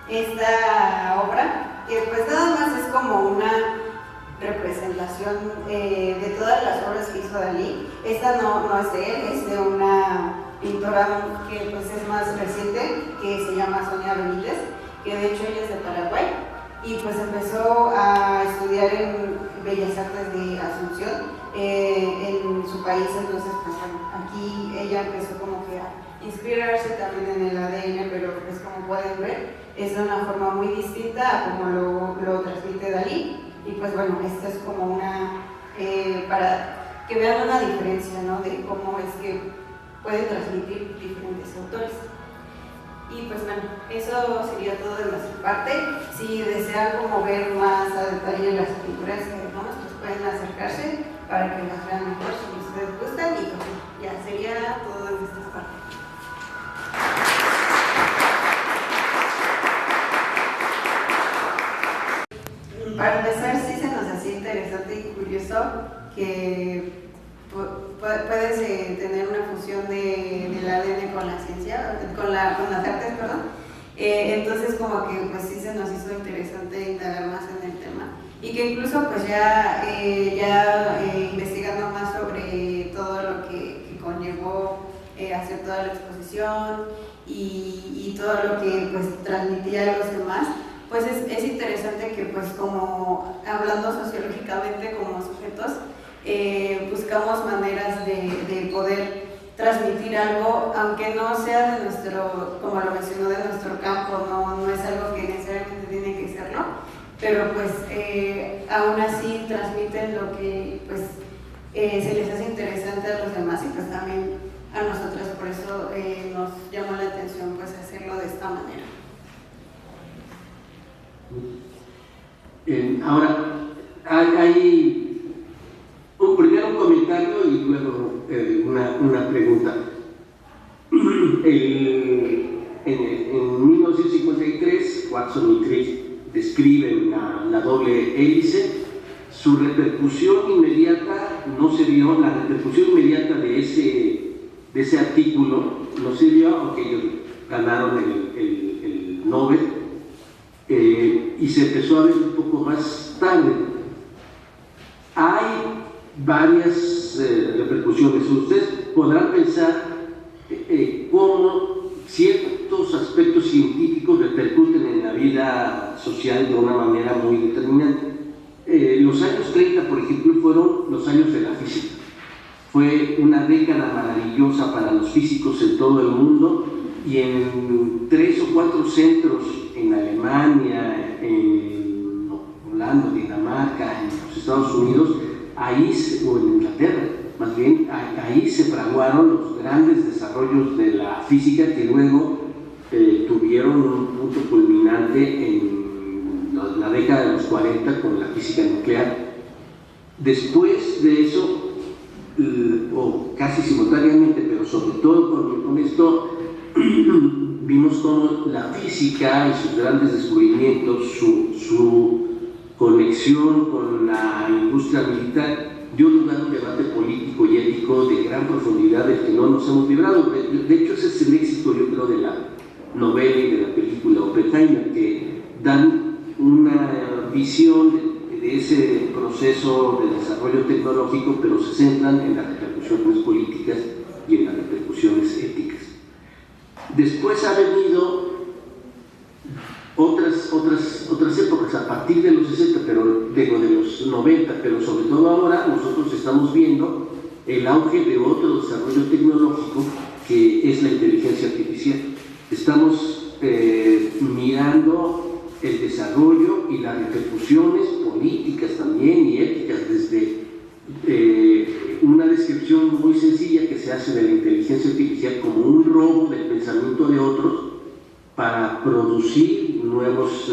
esta obra, que pues nada más es como una representación de todas las obras que hizo Dalí. Esta no es de él, es de una pintora que pues es más reciente, que se llama Sonia Benítez, que de hecho ella es de Paraguay, y pues empezó a estudiar en Bellas Artes de Asunción en su país. Entonces pues aquí ella empezó como que a inspirarse también en el ADN, pero pues como pueden ver es de una forma muy distinta a como lo transmite Dalí. Y pues bueno, esta es como una para que vean una diferencia, ¿no?, de cómo es que pueden transmitir diferentes autores. Y pues bueno, eso sería todo de nuestra parte. Si desean como ver más a detalle las pinturas que dejamos, pues pueden acercarse para que las vean mejor si ustedes gustan, y pues ya sería todo de nuestra parte. Para empezar, sí se nos hacía interesante y curioso que puedes tener una fusión del ADN con la ciencia, con las artes, perdón. Entonces como que pues sí se nos hizo interesante indagar más en el tema, y que incluso pues ya investigando más sobre todo lo que conllevó hacer toda la exposición y todo lo que pues transmitía a los demás, pues es interesante que pues como hablando sociológicamente como sujetos buscamos maneras de poder transmitir algo, aunque no sea de nuestro, como lo mencionó, de nuestro campo, no es algo que necesariamente tiene que serlo, pero pues aún así transmiten lo que pues se les hace interesante a los demás, y pues también a nosotros. Por eso nos llamó la atención pues hacerlo de esta manera. Ahora, hay primero un comentario y luego una pregunta. En 1953, Watson y Crick describen la doble hélice. Su repercusión inmediata no se vio, la repercusión inmediata de ese artículo no se vio, aunque ellos ganaron el Nobel. Y se empezó a ver un poco más tarde. hay varias repercusiones. Ustedes podrán pensar cómo ciertos aspectos científicos repercuten en la vida social de una manera muy determinante. Los años 30, por ejemplo, fueron los años de la física. Fue una década maravillosa para los físicos en todo el mundo, y en 3 o 4 centros en Alemania, en Holanda, Dinamarca, en los Estados Unidos, o en Inglaterra, más bien, ahí se fraguaron los grandes desarrollos de la física que luego tuvieron un punto culminante en la década de los 40 con la física nuclear. Después de eso, o casi simultáneamente, pero sobre todo con esto, vimos cómo la física y sus grandes descubrimientos, su conexión con la industria militar, dio lugar a un debate político y ético de gran profundidad del que no nos hemos librado. De hecho, ese es el éxito, yo creo, de la novela y de la película Oppenheimer, que dan una visión de ese proceso de desarrollo tecnológico, pero se centran en las repercusiones políticas y en las repercusiones éticas. Después ha venido otras épocas, a partir de los 60, pero de los 90, pero sobre todo ahora nosotros estamos viendo el auge de otro desarrollo tecnológico, que es la inteligencia artificial. Estamos mirando el desarrollo y las repercusiones políticas también y éticas, desde una descripción muy sencilla que se hace de la inteligencia artificial como un robo del pensamiento de otros para producir nuevos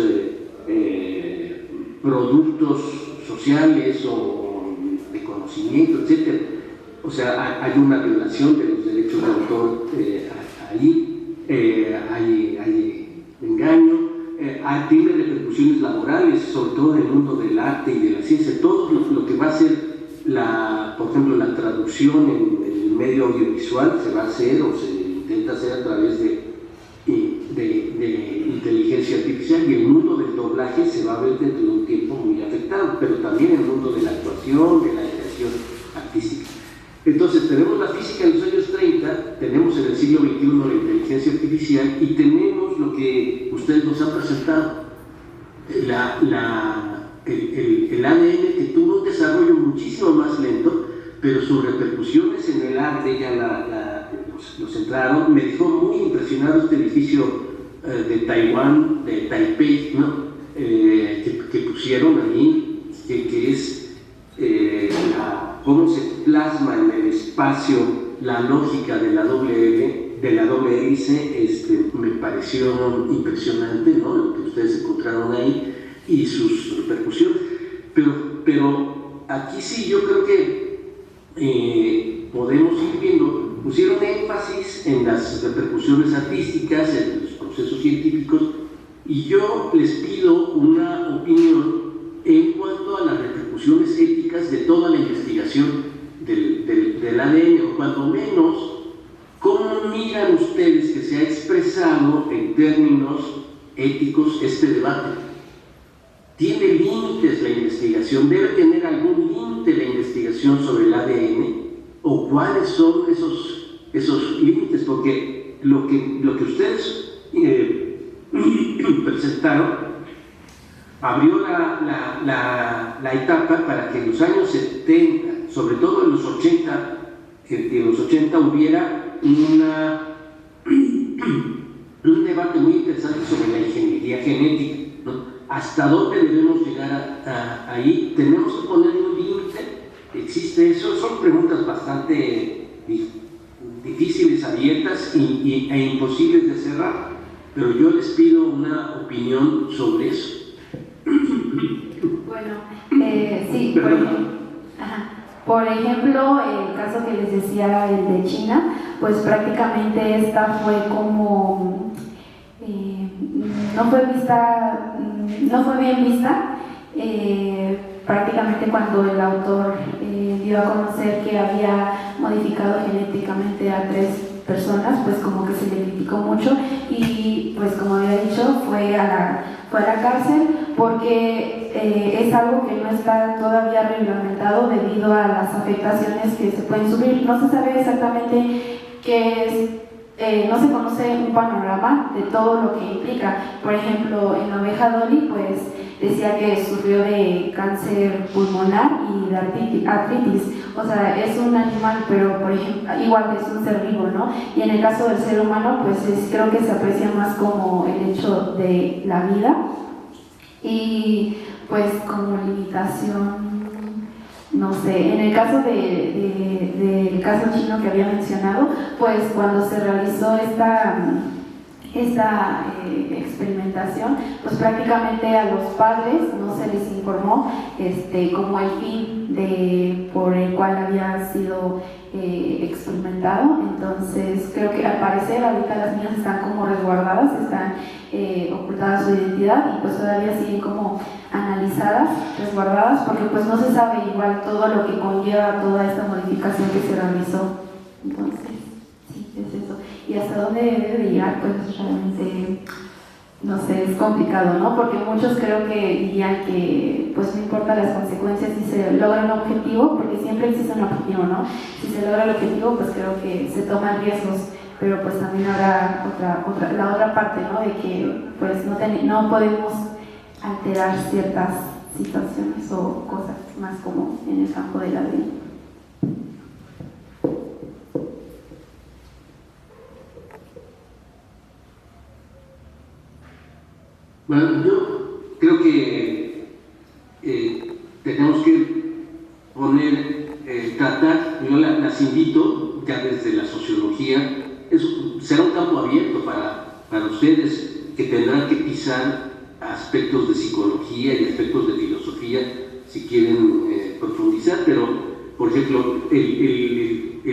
productos sociales o de conocimiento, etc. O sea, hay una violación de los derechos de autor ahí, hay engaño, tiene repercusiones laborales, sobre todo en el mundo del arte y de la ciencia. Todo lo que va a ser, por ejemplo, la traducción en el medio audiovisual se va a hacer o se intenta hacer a través de inteligencia artificial, y el mundo del doblaje se va a ver dentro de un tiempo muy afectado, pero también el mundo de la actuación, de la creación artística. Entonces tenemos la física en los años 30, tenemos en el siglo XXI la inteligencia artificial, y tenemos lo que ustedes nos han presentado, el ADN, que tuvo un desarrollo muchísimo más lento, pero sus repercusiones en el arte ya los centraron. Me dejó muy impresionado este edificio de Taiwán, de Taipei, ¿no? que pusieron ahí, que es cómo se plasma en el espacio la lógica de la doble hélice. Me pareció impresionante, ¿no?, lo que ustedes encontraron ahí y sus repercusiones. Pero aquí sí, yo creo que podemos ir viendo, pusieron énfasis en las repercusiones artísticas, en los procesos científicos, y yo les pido una opinión en cuanto a las repercusiones éticas de toda la investigación del ADN, o cuando menos, ¿cómo miran ustedes que se ha expresado en términos éticos este debate? ¿Tiene límites la investigación? ¿Debe tener algún límite la investigación sobre el ADN? ¿O cuáles son esos límites? Porque lo que ustedes presentaron abrió la etapa para que en los años 70, sobre todo en los 80, hubiera un debate muy interesante sobre la ingeniería genética, ¿no? ¿Hasta dónde debemos llegar ahí? ¿Tenemos que poner un límite? ¿Existe eso? Son preguntas bastante difíciles, abiertas e imposibles de cerrar, pero yo les pido una opinión sobre eso. Bueno, sí, por ejemplo, el caso que les decía, el de China, pues prácticamente esta fue como, no fue bien vista, prácticamente cuando el autor dio a conocer que había modificado genéticamente a 3 personas, pues como que se le criticó mucho y pues como había dicho, fue a la cárcel porque es algo que no está todavía reglamentado debido a las afectaciones que se pueden sufrir. No se sabe exactamente qué es. No se conoce un panorama de todo lo que implica. Por ejemplo, en la oveja Dolly, pues decía que sufrió de cáncer pulmonar y de artritis. O sea, es un animal, pero por ejemplo, igual que es un ser vivo, ¿no? Y en el caso del ser humano, pues creo que se aprecia más como el hecho de la vida y pues como limitación. No sé, en el caso del caso chino que había mencionado, pues cuando se realizó esta experimentación, pues prácticamente a los padres no se les informó como el fin por el cual había sido experimentado. Entonces creo que al parecer ahorita las niñas están como resguardadas, están ocultadas su identidad y pues todavía siguen como analizadas, resguardadas, porque pues no se sabe igual todo lo que conlleva toda esta modificación que se realizó. Entonces, sí, es eso. Y hasta dónde debe de llegar, pues realmente, no sé, es complicado, ¿no? Porque muchos creo que dirían que pues no importa las consecuencias si se logra un objetivo, porque siempre existe un objetivo, ¿no? Si se logra el objetivo, pues creo que se toman riesgos, pero pues también habrá la otra parte, ¿no? De que pues no podemos alterar ciertas situaciones o cosas más como en el campo de la ley. Bueno, yo creo que tenemos que tratar, yo las invito ya desde la sociología, será un campo abierto para ustedes que tendrán que pisar aspectos de psicología y aspectos de filosofía si quieren profundizar, pero por ejemplo el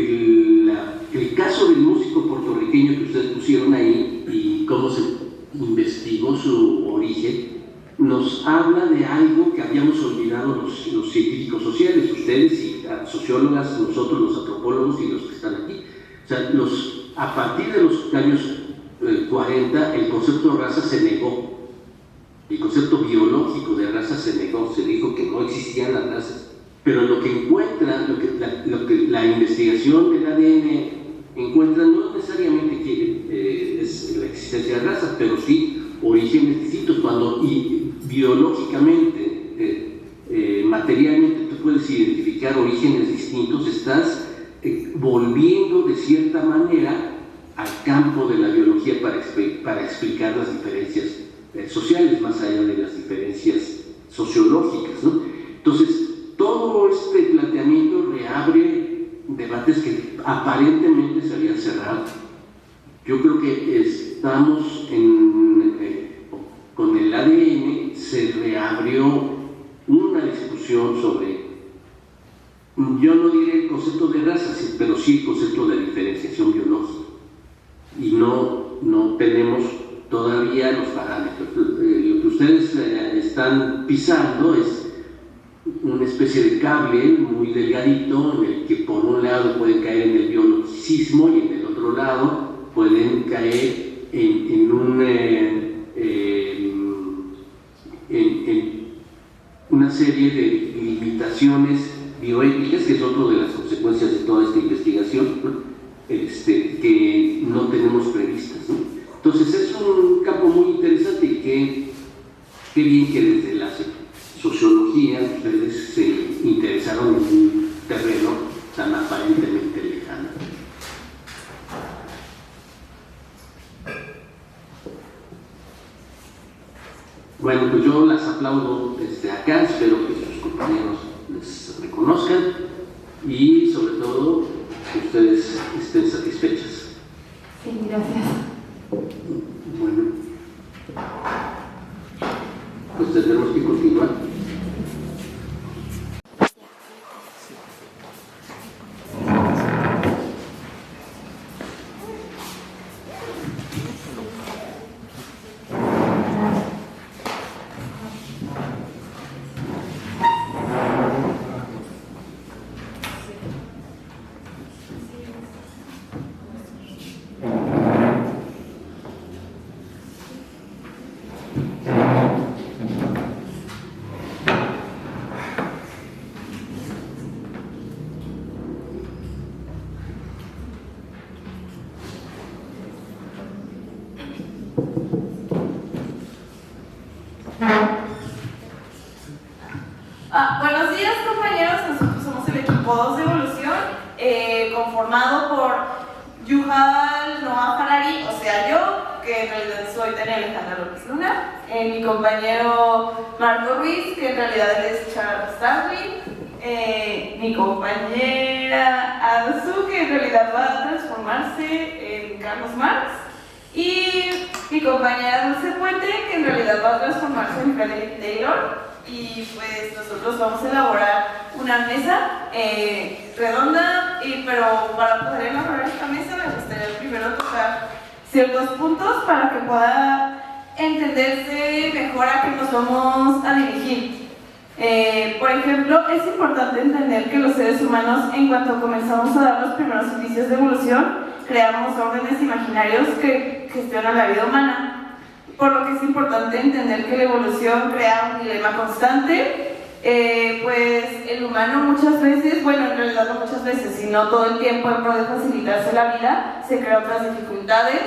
caso del músico puertorriqueño que ustedes pusieron ahí y cómo se investigó su origen nos habla de algo que habíamos olvidado los científicos sociales, ustedes y sociólogas, nosotros los antropólogos y los que están aquí. O sea, a partir de los años 40 el concepto de raza se negó. El concepto biológico de raza se negó, se dijo que no existían las razas, pero lo que encuentra, lo que la investigación del ADN encuentra no necesariamente es la existencia de razas, pero sí orígenes distintos. Cuando biológicamente, materialmente tú puedes identificar orígenes distintos, estás volviendo de cierta manera al campo de la biología para explicar las diferencias sociales, más allá de las diferencias sociológicas, ¿no? Entonces, todo este planteamiento reabre debates que aparentemente se habían cerrado. Yo creo que estamos con el ADN se reabrió una discusión sobre, yo no diré el concepto de raza, pero sí el concepto de diferenciación biológica. Y no tenemos todavía los parámetros. Lo que ustedes están pisando es una especie de cable muy delgadito en el que por un lado pueden caer en el biologicismo y en el otro lado pueden caer en una serie de limitaciones bioéticas, que es otra de las consecuencias de toda esta investigación, ¿no? Que no tenemos previstas, ¿no? Entonces es un campo muy interesante y qué bien que desde la sociología ustedes se interesaron en un terreno tan aparentemente lejano. Bueno, pues yo las aplaudo desde acá, espero que sus compañeros les reconozcan y sobre todo que ustedes estén satisfechas. Sí, gracias. Bueno, pues tendremos que continuar. conformado por Yuval Noah Harari, o sea yo, que en realidad soy Tania Alejandra López Luna, mi compañero Marco Ruiz, que en realidad es Charles Darwin, mi compañera Ansu, que en realidad va a transformarse en Carlos Marx, y mi compañera Dulce Puente, que en realidad va a transformarse en Frederick Taylor. Y pues nosotros vamos a elaborar una mesa redonda, pero para poder elaborar esta mesa me gustaría primero tocar ciertos puntos para que pueda entenderse mejor a qué nos vamos a dirigir. Por ejemplo, es importante entender que los seres humanos, en cuanto comenzamos a dar los primeros indicios de evolución, creamos órdenes imaginarios que gestionan la vida humana. Por lo que es importante entender que la evolución crea un dilema constante, pues el humano muchas veces, bueno, en realidad no muchas veces, sino todo el tiempo en pro de facilitarse la vida, se crea otras dificultades,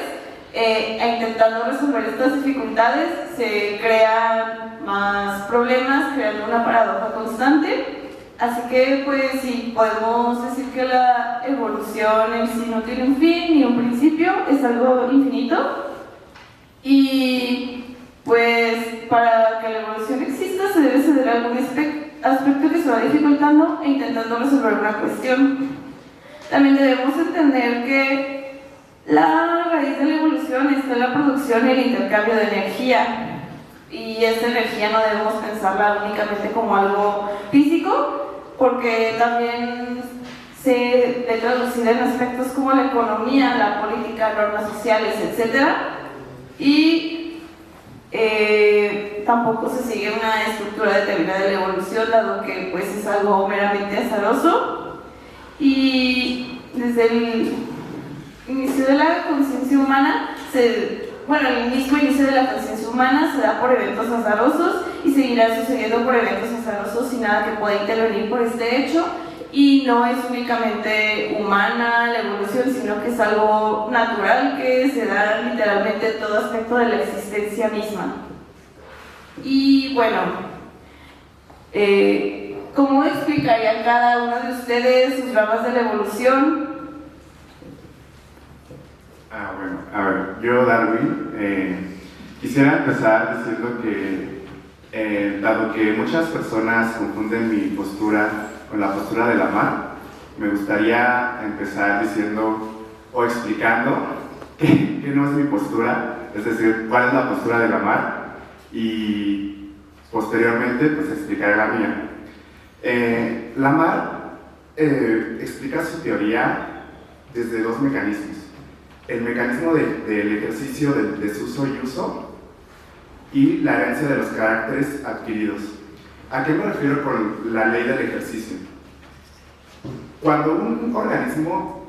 intentando resolver estas dificultades se crean más problemas, creando una paradoja constante. Así que, pues sí, podemos decir que la evolución en sí no tiene un fin ni un principio, es algo infinito. Y pues para que la evolución exista se debe ceder a algún aspecto que se va dificultando e intentando resolver una cuestión. También debemos entender que la raíz de la evolución está en la producción y el intercambio de energía. Y esta energía no debemos pensarla únicamente como algo físico, porque también se ve traducida en aspectos como la economía, la política, normas sociales, etc. Y tampoco se sigue una estructura determinada de la evolución, dado que pues es algo meramente azaroso. Y desde el inicio de la conciencia humana, el mismo inicio de la conciencia humana se da por eventos azarosos y seguirá sucediendo por eventos azarosos sin nada que pueda intervenir por este hecho. Y no es únicamente humana la evolución, sino que es algo natural que se da literalmente en todo aspecto de la existencia misma. Y bueno, ¿cómo explicaría cada uno de ustedes sus ramas de la evolución? Bueno, a ver, yo, Darwin, quisiera empezar diciendo que, dado que muchas personas confunden mi postura con la postura de Lamarck, me gustaría empezar diciendo o explicando qué no es mi postura, es decir, cuál es la postura de Lamarck, y posteriormente pues explicaré la mía. Lamarck explica su teoría desde dos mecanismos: el mecanismo del ejercicio del desuso y uso, y la herencia de los caracteres adquiridos. ¿A qué me refiero con la ley del ejercicio? Cuando un organismo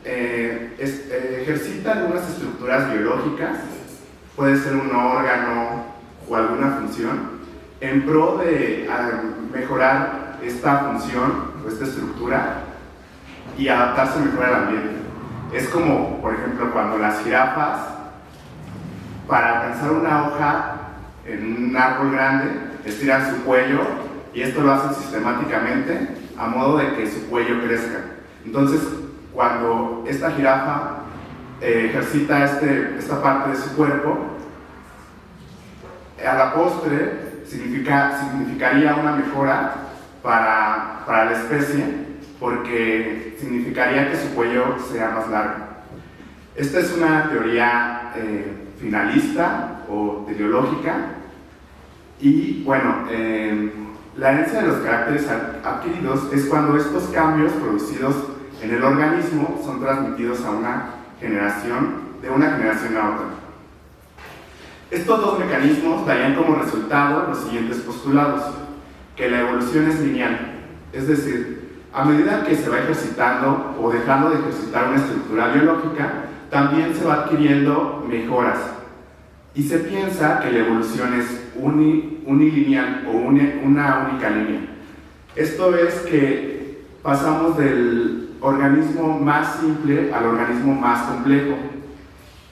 ejercita algunas estructuras biológicas, puede ser un órgano o alguna función, en pro de mejorar esta función o esta estructura y adaptarse mejor al ambiente. Es como, por ejemplo, cuando las jirafas, para alcanzar una hoja en un árbol grande, estiran su cuello, y esto lo hacen sistemáticamente a modo de que su cuello crezca. Entonces, cuando esta jirafa ejercita esta parte de su cuerpo, a la postre significaría una mejora para la especie, porque significaría que su cuello sea más largo. Esta es una teoría finalista o teleológica, y bueno, la herencia de los caracteres adquiridos es cuando estos cambios producidos en el organismo son transmitidos a una generación, de una generación a otra. Estos dos mecanismos darían como resultado los siguientes postulados: que la evolución es lineal, es decir, a medida que se va ejercitando o dejando de ejercitar una estructura biológica, también se va adquiriendo mejoras. Y se piensa que la evolución es unilineal o una única línea. Esto es que pasamos del organismo más simple al organismo más complejo.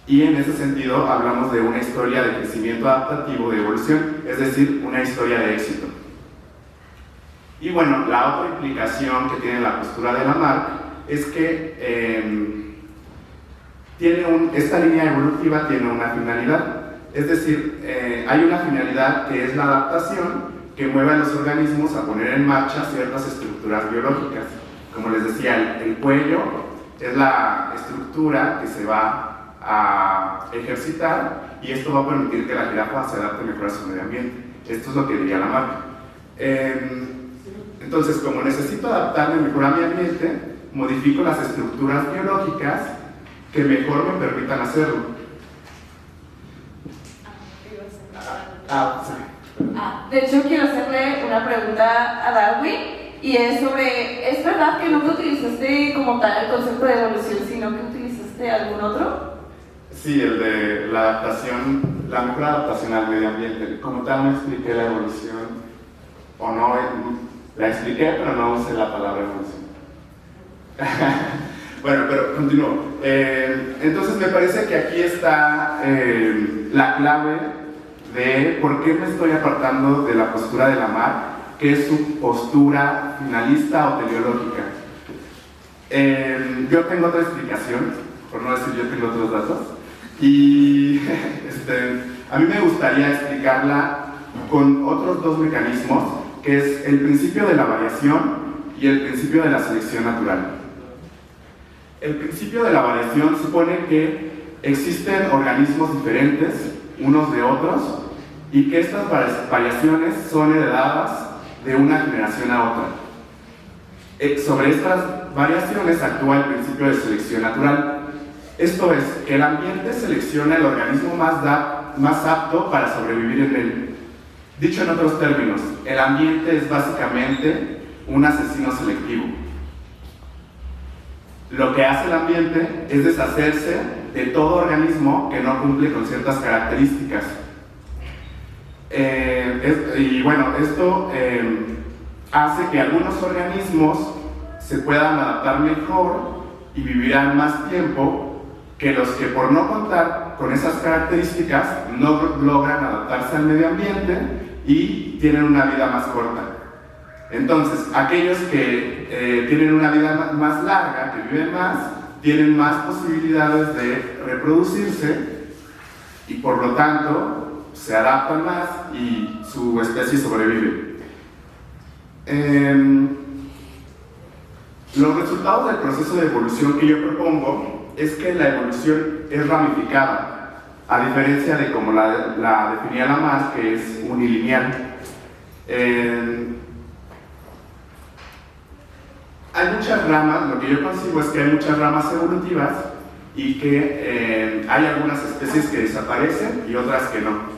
Y en ese sentido hablamos de una historia de crecimiento adaptativo de evolución, es decir, una historia de éxito. Y bueno, la otra implicación que tiene la postura de Lamarck es que esta línea evolutiva tiene una finalidad. Es decir, hay una finalidad que es la adaptación que mueve a los organismos a poner en marcha ciertas estructuras biológicas. Como les decía, el cuello es la estructura que se va a ejercitar y esto va a permitir que la jirafa se adapte mejor a su medio ambiente. Esto es lo que diría Lamarck. Entonces, como necesito adaptarme mejor a mi ambiente, modifico las estructuras biológicas que mejor me permitan hacerlo. De hecho, quiero hacerle una pregunta a Darwin y es sobre, ¿es verdad que nunca utilizaste como tal el concepto de evolución, sino que utilizaste algún otro? Sí, el de la adaptación, la mejor adaptación al medio ambiente. Como tal no expliqué la evolución, o no, la expliqué, pero no usé la palabra evolución. Bueno, pero continúo. Entonces me parece que aquí está la clave de por qué me estoy apartando de la postura de Lamarck, que es su postura finalista o teleológica. Yo tengo otra explicación, por no decir yo tengo otros datos, y a mí me gustaría explicarla con otros dos mecanismos, que es el principio de la variación y el principio de la selección natural. El principio de la variación supone que existen organismos diferentes unos de otros y que estas variaciones son heredadas de una generación a otra. Sobre estas variaciones actúa el principio de selección natural. Esto es, que el ambiente selecciona el organismo más apto para sobrevivir en él. Dicho en otros términos, el ambiente es básicamente un asesino selectivo. Lo que hace el ambiente es deshacerse de todo organismo que no cumple con ciertas características. Y bueno, esto hace que algunos organismos se puedan adaptar mejor y vivirán más tiempo que los que por no contar con esas características no logran adaptarse al medio ambiente y tienen una vida más corta. Entonces, aquellos que tienen una vida más larga, que viven más, tienen más posibilidades de reproducirse y por lo tanto se adaptan más y su especie sobrevive. Los resultados del proceso de evolución que yo propongo es que la evolución es ramificada, a diferencia de como la definía Lamarck, que es unilineal. Hay muchas ramas, lo que yo consigo es que hay muchas ramas evolutivas y que hay algunas especies que desaparecen y otras que no.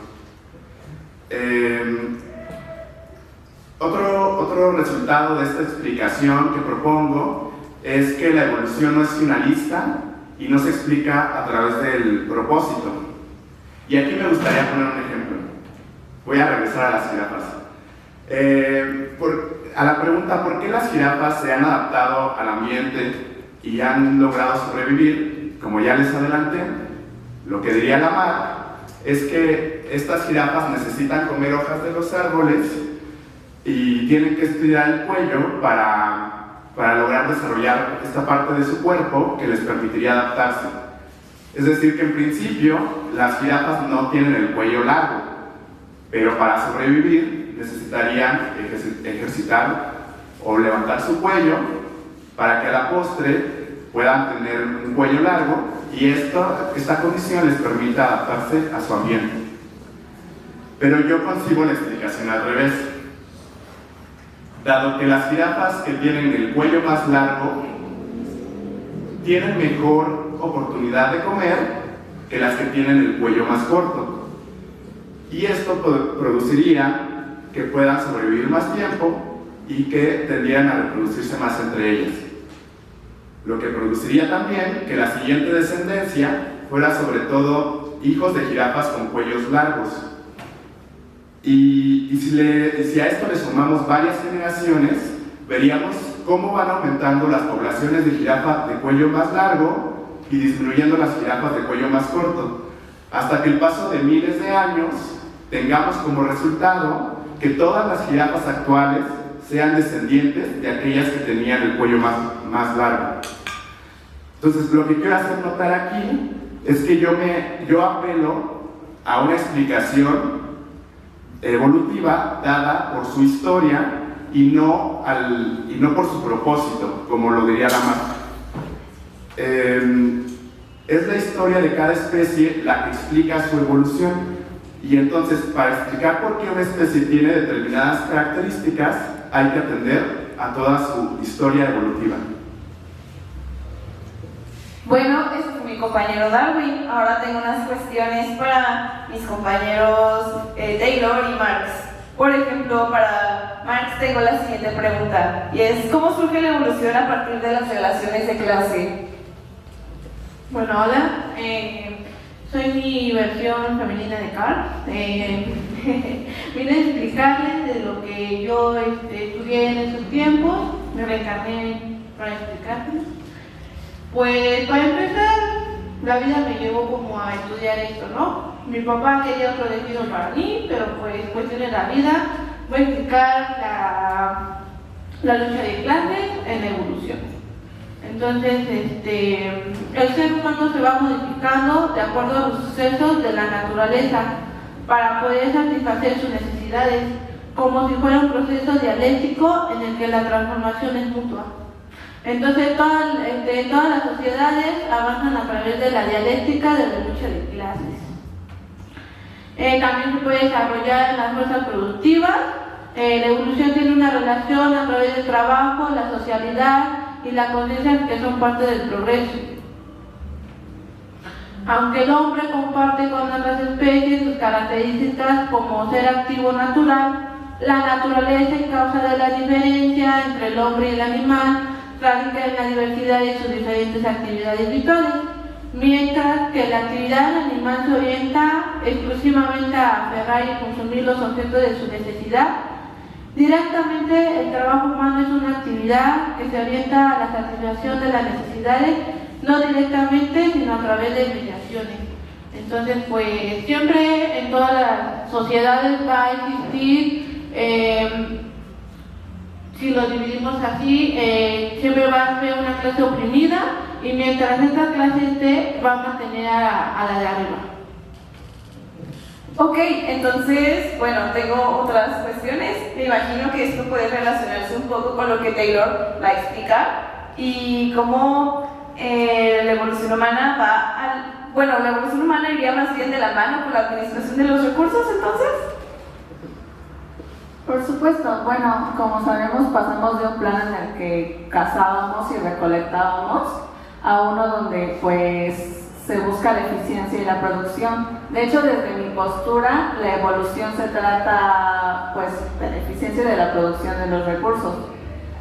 Otro resultado de esta explicación que propongo es que la evolución no es finalista y no se explica a través del propósito. Y aquí me gustaría poner un ejemplo. Voy a regresar a las jirafas. A la pregunta ¿por qué las jirafas se han adaptado al ambiente y han logrado sobrevivir? Como ya les adelanté, lo que diría Lamarck es que estas jirafas necesitan comer hojas de los árboles y tienen que estirar el cuello para lograr desarrollar esta parte de su cuerpo que les permitiría adaptarse. Es decir, que en principio las jirafas no tienen el cuello largo, pero para sobrevivir necesitarían ejercitar o levantar su cuello para que a la postre puedan tener un cuello largo y esta condición les permite adaptarse a su ambiente. Pero yo concibo la explicación al revés. Dado que las jirafas que tienen el cuello más largo tienen mejor oportunidad de comer que las que tienen el cuello más corto. Y esto produciría que puedan sobrevivir más tiempo y que tendrían a reproducirse más entre ellas. Lo que produciría también que la siguiente descendencia fuera sobre todo hijos de jirafas con cuellos largos. Y si a esto le sumamos varias generaciones, veríamos cómo van aumentando las poblaciones de jirafa de cuello más largo y disminuyendo las jirafas de cuello más corto, hasta que el paso de miles de años tengamos como resultado que todas las jirafas actuales sean descendientes de aquellas que tenían el cuello más largo. Entonces, lo que quiero hacer notar aquí es que yo apelo a una explicación evolutiva dada por su historia y no por su propósito, como lo diría Lamarck. Es la historia de cada especie la que explica su evolución, y entonces para explicar por qué una especie tiene determinadas características hay que atender a toda su historia evolutiva. Bueno, ese fue mi compañero Darwin. Ahora tengo unas cuestiones para mis compañeros Taylor y Marx. Por ejemplo, para Marx tengo la siguiente pregunta, y es: ¿cómo surge la evolución a partir de las relaciones de clase? Bueno, hola, soy mi versión femenina de Carl. Vine a explicarles de lo que yo estudié en esos tiempos, me reencarné para explicarles. Pues para empezar, la vida me llevó como a estudiar esto, ¿no? Mi papá quería otro destino para mí, pero pues cuestiones de la vida. Voy a explicar la lucha de clases en la evolución. Entonces, el ser humano se va modificando de acuerdo a los sucesos de la naturaleza para poder satisfacer sus necesidades, como si fuera un proceso dialéctico en el que la transformación es mutua. Entonces, todas las sociedades avanzan a través de la dialéctica de la lucha de clases. También se puede desarrollar en las fuerzas productivas. La evolución tiene una relación a través del trabajo, la socialidad y la conciencia, que son parte del progreso. Aunque el hombre comparte con otras especies sus características como ser activo natural, la naturaleza y causa de la diferencia entre el hombre y el animal radica en la diversidad de sus diferentes actividades vitales, mientras que la actividad del animal se orienta exclusivamente a aferrar y consumir los objetos de su necesidad. Directamente, el trabajo humano es una actividad que se orienta a la satisfacción de las necesidades, no directamente, sino a través de mediaciones. Entonces, pues siempre en todas las sociedades va a existir, si lo dividimos así, siempre va a haber una clase oprimida, y mientras esta clase esté, va a mantener a la de arriba. Ok, entonces, bueno, tengo otras cuestiones. Me imagino que esto puede relacionarse un poco con lo que Taylor va a explicar y cómo la evolución humana la evolución humana iría más bien de la mano con la administración de los recursos, entonces. Por supuesto, bueno, como sabemos, pasamos de un plan en el que cazábamos y recolectábamos a uno donde pues se busca la eficiencia y la producción. De hecho, desde mi postura, la evolución se trata pues de la eficiencia y de la producción de los recursos.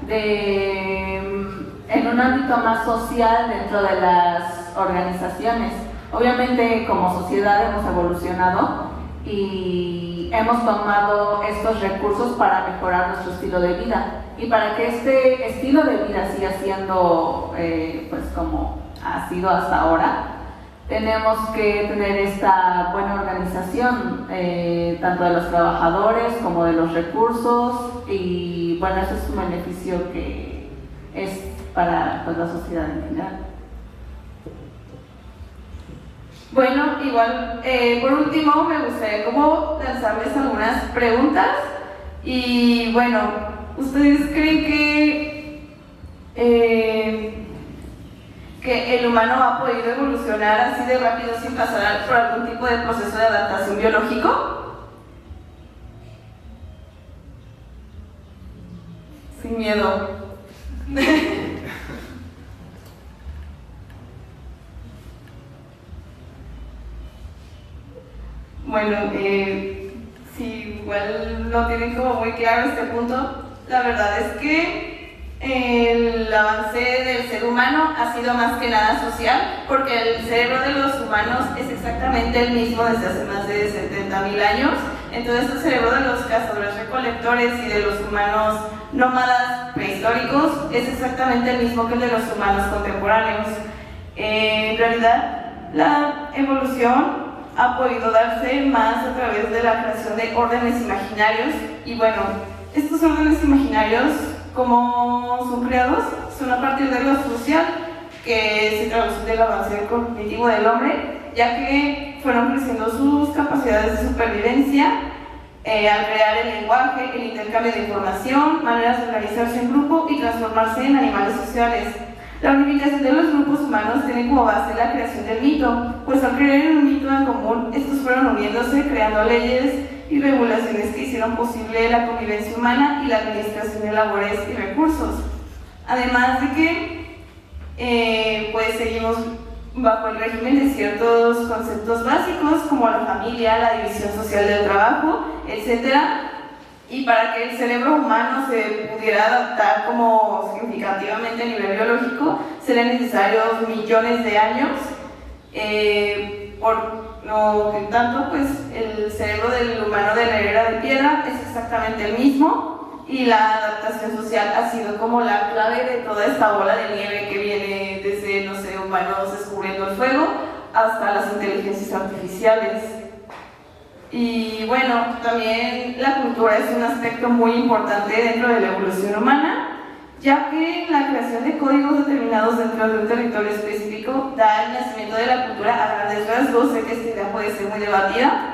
En un ámbito más social dentro de las organizaciones. Obviamente, como sociedad hemos evolucionado y hemos tomado estos recursos para mejorar nuestro estilo de vida. Y para que este estilo de vida siga siendo pues como ha sido hasta ahora, tenemos que tener esta buena organización, tanto de los trabajadores como de los recursos, y bueno, eso es un beneficio que es para pues, la sociedad en general. Bueno, igual, por último, me gustaría como lanzarles algunas preguntas. Y bueno, ¿ustedes creen que el humano ha podido evolucionar así de rápido sin pasar por algún tipo de proceso de adaptación biológico? Sin miedo. Bueno, si igual no tienen como muy claro este punto, la verdad es que el avance del ser humano ha sido más que nada social, porque el cerebro de los humanos es exactamente el mismo desde hace más de 70.000 años. Entonces el cerebro de los cazadores recolectores y de los humanos nómadas prehistóricos es exactamente el mismo que el de los humanos contemporáneos. En realidad, la evolución ha podido darse más a través de la creación de órdenes imaginarios, y bueno, estos órdenes imaginarios, ¿cómo son creados? Son a partir de lo social, que se traduce del avance cognitivo del hombre, ya que fueron creciendo sus capacidades de supervivencia al crear el lenguaje, el intercambio de información, maneras de organizarse en grupo y transformarse en animales sociales. La unificación de los grupos humanos tiene como base la creación del mito, pues al crear un mito en común, estos fueron uniéndose, creando leyes y regulaciones que hicieron posible la convivencia humana y la administración de labores y recursos. Además de que pues seguimos bajo el régimen de ciertos conceptos básicos como la familia, la división social del trabajo, etc. Y para que el cerebro humano se pudiera adaptar como significativamente a nivel biológico, serían necesarios millones de años. Por lo que tanto, pues el cerebro del humano de la era de piedra es exactamente el mismo, y la adaptación social ha sido como la clave de toda esta bola de nieve que viene desde, no sé, humanos descubriendo el fuego hasta las inteligencias artificiales. Y bueno, también la cultura es un aspecto muy importante dentro de la evolución humana, ya que la creación de códigos determinados dentro de un territorio específico da el nacimiento de la cultura a grandes rasgos. Sé que esta idea puede ser muy debatida,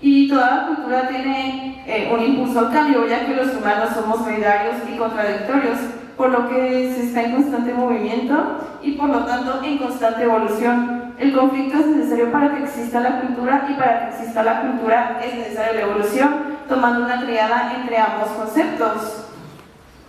y toda la cultura tiene un impulso al cambio, ya que los humanos somos gregarios y contradictorios, por lo que se está en constante movimiento y por lo tanto en constante evolución. El conflicto es necesario para que exista la cultura, y para que exista la cultura es necesaria la evolución, tomando una triada entre ambos conceptos.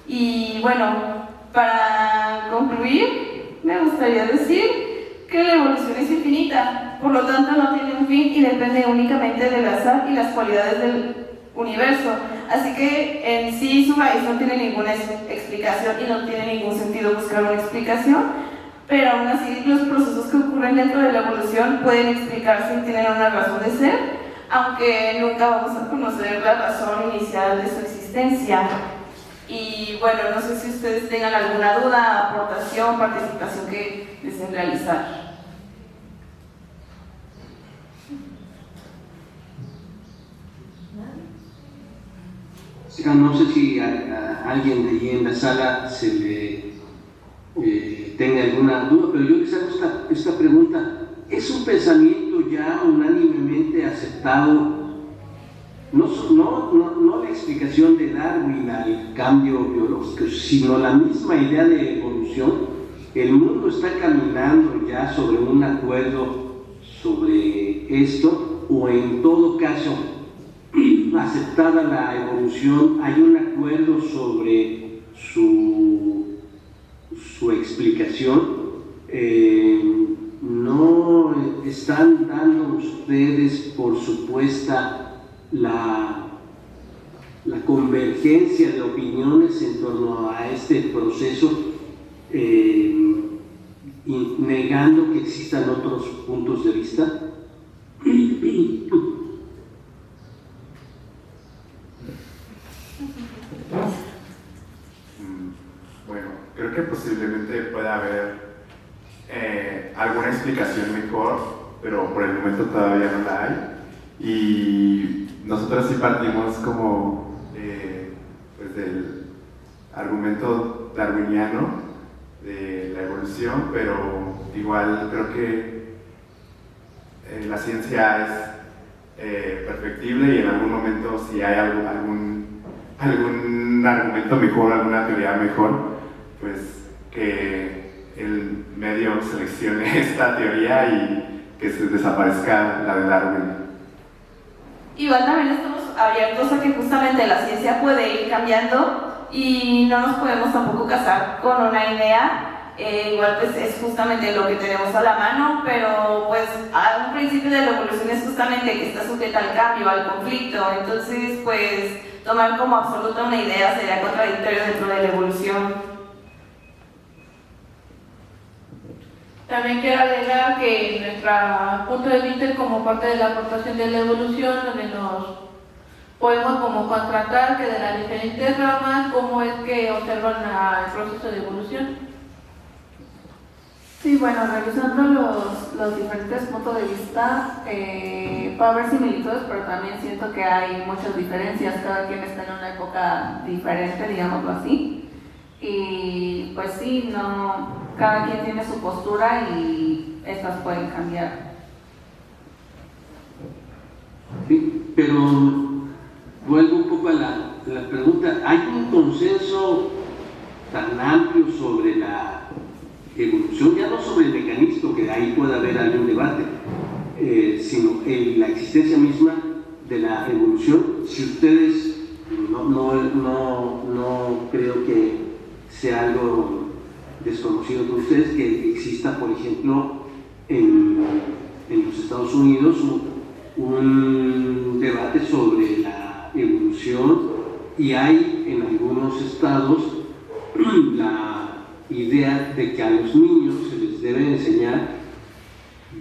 Y bueno, para concluir, me gustaría decir que la evolución es infinita, por lo tanto no tiene un fin y depende únicamente del azar y las cualidades del universo. Así que en sí su raíz no tiene ninguna explicación y no tiene ningún sentido buscar una explicación, pero aún así los procesos que ocurren dentro de la evolución pueden explicarse y tienen una razón de ser, aunque nunca vamos a conocer la razón inicial de su existencia. Y bueno, no sé si ustedes tengan alguna duda, aportación, participación que deseen realizar. No sé si a alguien de allí en la sala se le tenga alguna duda, pero yo les hago esta pregunta. ¿Es un pensamiento ya unánimemente aceptado? No la explicación de Darwin al cambio biológico, sino la misma idea de evolución. El mundo está caminando ya sobre un acuerdo sobre esto, o en todo caso, aceptada la evolución, hay un acuerdo sobre su explicación. No están dando ustedes por supuesta la convergencia de opiniones en torno a este proceso, negando que existan otros puntos de vista. Bueno, creo que posiblemente pueda haber alguna explicación mejor, pero por el momento todavía no la hay. Y nosotros sí partimos como pues del argumento darwiniano de la evolución, pero igual creo que la ciencia es perfectible, y en algún momento si hay algún argumento mejor, alguna teoría mejor, pues que el medio seleccione esta teoría y que se desaparezca la de Darwin. Igual también estamos abiertos a que justamente la ciencia puede ir cambiando y no nos podemos tampoco casar con una idea. Igual pues es justamente lo que tenemos a la mano, pero pues a un principio de la evolución es justamente que está sujeta al cambio, al conflicto. Entonces pues tomar como absoluta una idea sería contradictorio dentro de la evolución. También quiero agregar que nuestro punto de vista, como parte de la aportación de la evolución, donde nos podemos como contratar que de las diferentes ramas, cómo es que observan el proceso de evolución. Sí, bueno, revisando los diferentes puntos de vista, puede haber similitudes, pero también siento que hay muchas diferencias. Cada quien está en una época diferente, digámoslo así. Y pues sí, no, cada quien tiene su postura y estas pueden cambiar. Sí, pero vuelvo un poco a la pregunta. ¿Hay un consenso tan amplio sobre la evolución, ya no sobre el mecanismo, que ahí puede haber algún debate, sino en la existencia misma de la evolución? Si ustedes, no creo que sea algo desconocido para ustedes que exista, por ejemplo, en los Estados Unidos un debate sobre la evolución, y hay en algunos estados la idea de que a los niños se les debe enseñar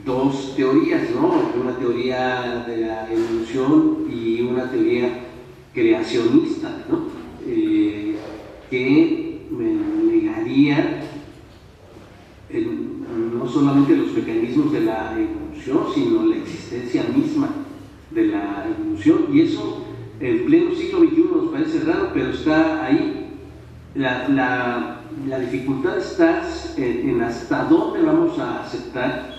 dos teorías, ¿no? Una teoría de la evolución y una teoría creacionista, ¿no? Que me negaría no solamente los mecanismos de la evolución, sino la existencia misma de la evolución. Y eso en pleno siglo XXI nos parece raro, pero está ahí. La dificultad está en hasta dónde vamos a aceptar,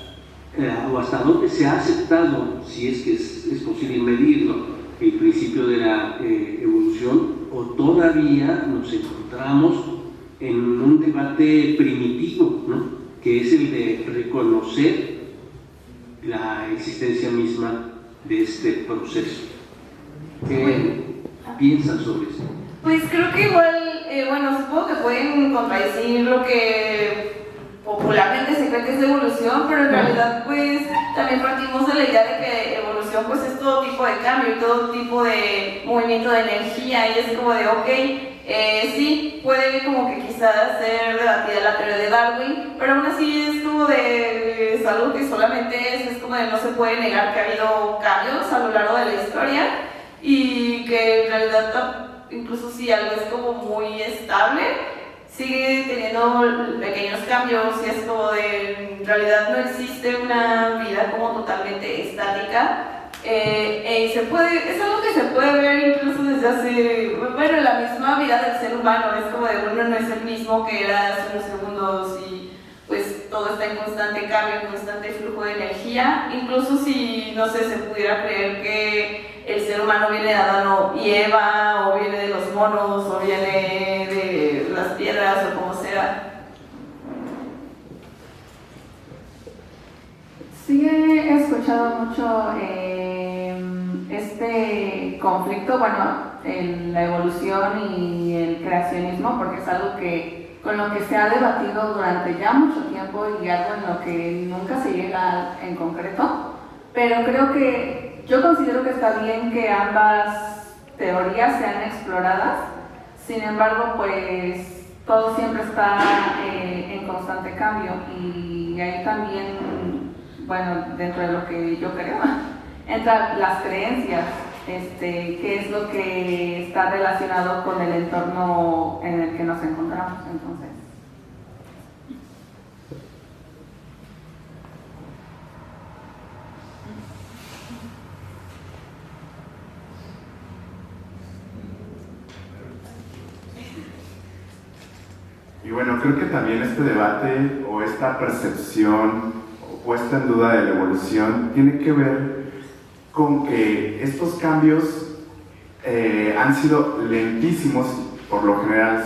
o hasta dónde se ha aceptado, si es que es posible medirlo, el principio de la evolución, o todavía nos encontramos en un debate primitivo, ¿no? Que es el de reconocer la existencia misma de este proceso. ¿Qué piensan sobre eso? Pues creo que igual, bueno, supongo que pueden contradecir lo que popularmente se cree que es evolución, pero en realidad pues también partimos de la idea de que evolución pues es todo tipo de cambio y todo tipo de movimiento de energía, y es como de sí, puede como que quizás ser debatida la teoría de Darwin, pero aún así es como de, es algo que solamente es como de no se puede negar que ha habido cambios a lo largo de la historia, y que en realidad incluso si algo es como muy estable, sigue teniendo pequeños cambios, y es como de, en realidad no existe una vida como totalmente estática. Y es algo que se puede ver incluso desde hace, bueno, la misma vida del ser humano, es como de uno no es el mismo que era hace unos segundos, y pues todo está en constante cambio, en constante flujo de energía. Incluso si, no sé, se pudiera creer que el ser humano viene de Adán y Eva, o viene de los monos, o viene de las piedras, o como sea. Sí, he escuchado mucho este conflicto, bueno, en la evolución y el creacionismo, porque es algo con lo que se ha debatido durante ya mucho tiempo y algo en lo que nunca se llega en concreto, pero yo considero que está bien que ambas teorías sean exploradas. Sin embargo, pues todo siempre está en constante cambio, y ahí también, bueno, dentro de lo que yo creo, entran las creencias, qué es lo que está relacionado con el entorno en el que nos encontramos. Entonces, y bueno, creo que también este debate o esta percepción o puesta en duda de la evolución tiene que ver con que estos cambios han sido lentísimos. Por lo general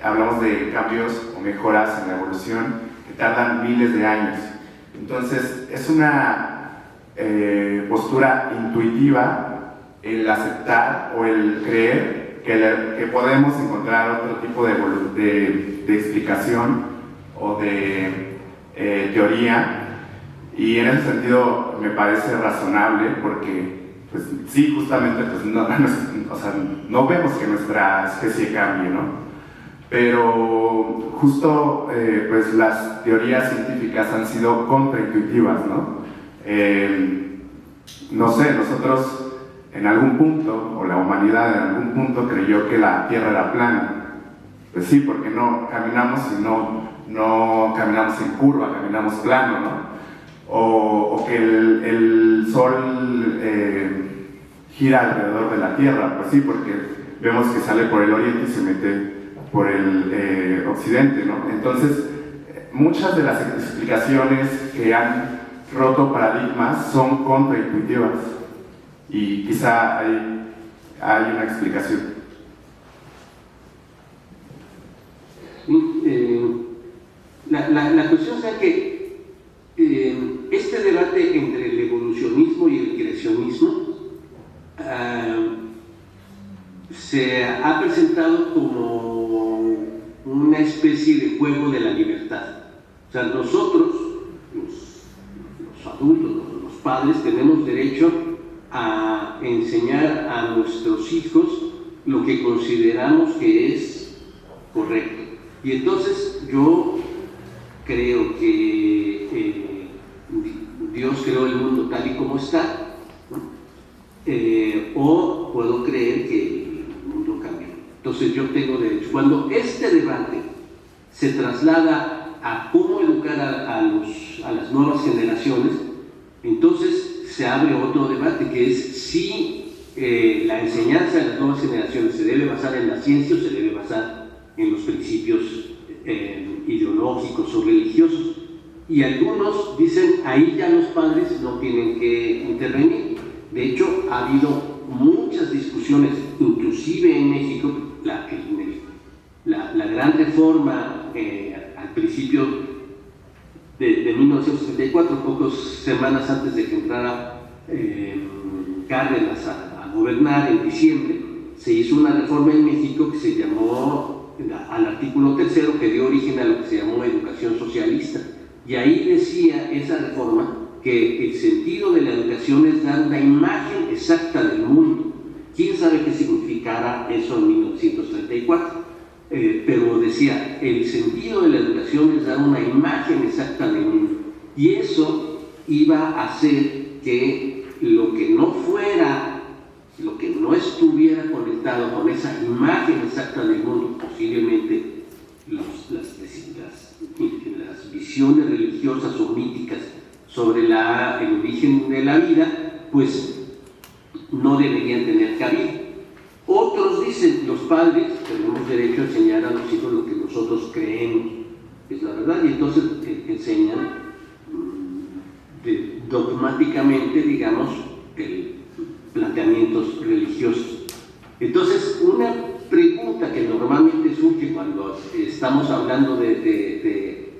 hablamos de cambios o mejoras en la evolución que tardan miles de años. Entonces es una postura intuitiva el aceptar o el creer que podemos encontrar otro tipo de explicación o de teoría, y en ese sentido me parece razonable, porque pues, sí, justamente pues, no vemos que nuestra especie cambie, ¿no? Pero justo pues, las teorías científicas han sido contraintuitivas, ¿no? No sé, nosotros en algún punto, o la humanidad en algún punto creyó que la Tierra era plana. Pues sí, porque no caminamos y no no caminamos en curva, caminamos plano, ¿no? O que el Sol gira alrededor de la Tierra, pues sí, porque vemos que sale por el oriente y se mete por el occidente, ¿no? Entonces, muchas de las explicaciones que han roto paradigmas son contraintuitivas y quizá hay una explicación. La cuestión es que este debate entre el evolucionismo y el creacionismo se ha presentado como una especie de juego de la libertad. O sea, nosotros, los adultos, los padres, tenemos derecho a enseñar a nuestros hijos lo que consideramos que es correcto. Y entonces yo creo que Dios creó el mundo tal y como está, ¿no? O puedo creer que el mundo cambió. Entonces yo tengo derecho. Cuando este debate se traslada a cómo educar a las nuevas generaciones, entonces se abre otro debate, que es si la enseñanza de las nuevas generaciones se debe basar en la ciencia o se debe basar en los principios ideológicos o religiosos. Y algunos dicen, ahí ya los padres no tienen que intervenir. De hecho, ha habido muchas discusiones, inclusive en México, la gran reforma al principio de 1974, pocas semanas antes de que entrara Cárdenas a gobernar en diciembre, se hizo una reforma en México que se llamó al artículo 3º, que dio origen a lo que se llamó educación socialista. Y ahí decía esa reforma que el sentido de la educación es dar una imagen exacta del mundo. ¿Quién sabe qué significara eso en 1934? Pero decía, el sentido de la educación es dar una imagen exacta del mundo. Y eso iba a hacer que lo que no estuviera conectado con esa imagen exacta del mundo, posiblemente las visiones religiosas o míticas sobre el origen de la vida, pues no deberían tener cabida. Otros dicen, los padres tenemos derecho a enseñar a los hijos lo que nosotros creemos es la verdad, y entonces enseñan dogmáticamente, digamos, planteamientos religiosos. Entonces, una pregunta que normalmente surge cuando estamos hablando de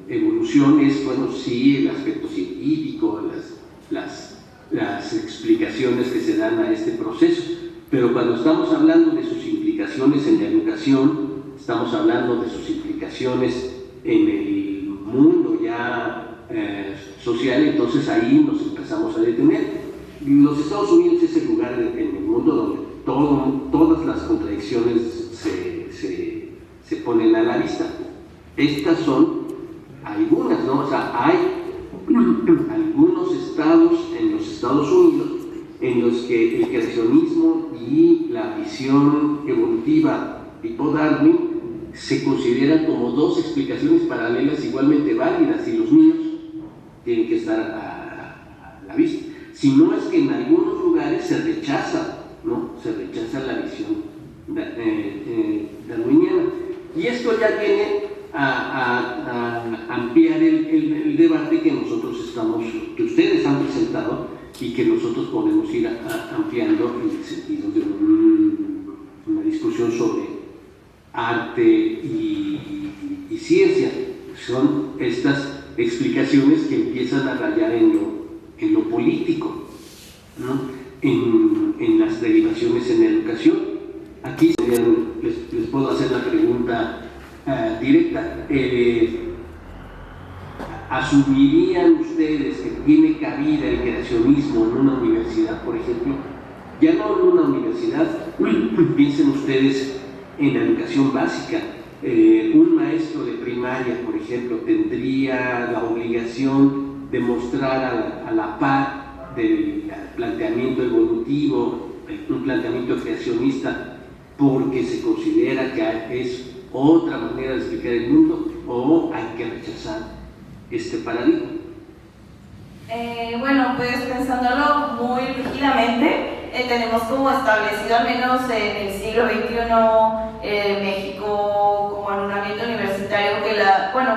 evolución es, bueno, sí, el aspecto científico, las explicaciones que se dan a este proceso, pero cuando estamos hablando de sus implicaciones en la educación, estamos hablando de sus implicaciones en el mundo ya social, entonces ahí nos empezamos a detener. Los Estados Unidos es el lugar en el mundo donde todas las contradicciones se ponen a la vista. Estas son algunas, ¿no? O sea, hay algunos estados en los Estados Unidos en los que el creacionismo y la visión evolutiva tipo Darwin se consideran como dos explicaciones paralelas igualmente válidas, y los niños tienen que estar a la vista. Si no es que en algunos lugares se rechaza, ¿no? Se rechaza la visión darwiniana. Y esto ya viene a ampliar el debate que que ustedes han presentado y que nosotros podemos ir ampliando en el sentido de una discusión sobre arte y ciencia. Son estas explicaciones que empiezan a rayar en lo político, ¿no? En las derivaciones en la educación. Aquí les puedo hacer la pregunta directa. ¿Asumirían ustedes que tiene cabida el creacionismo en una universidad, por ejemplo? Ya no en una universidad, piensen ustedes en la educación básica. Un maestro de primaria, por ejemplo, tendría la obligación de mostrar a la par del planteamiento evolutivo, un planteamiento creacionista, porque se considera que es otra manera de explicar el mundo. o hay que rechazar este paradigma? Bueno, pues pensándolo muy rígidamente, tenemos como establecido, al menos en el siglo XXI, México como en un ambiente universitario, que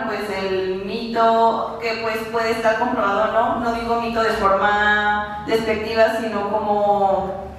pues el mito, que pues puede estar comprobado, no digo mito de forma despectiva, sino como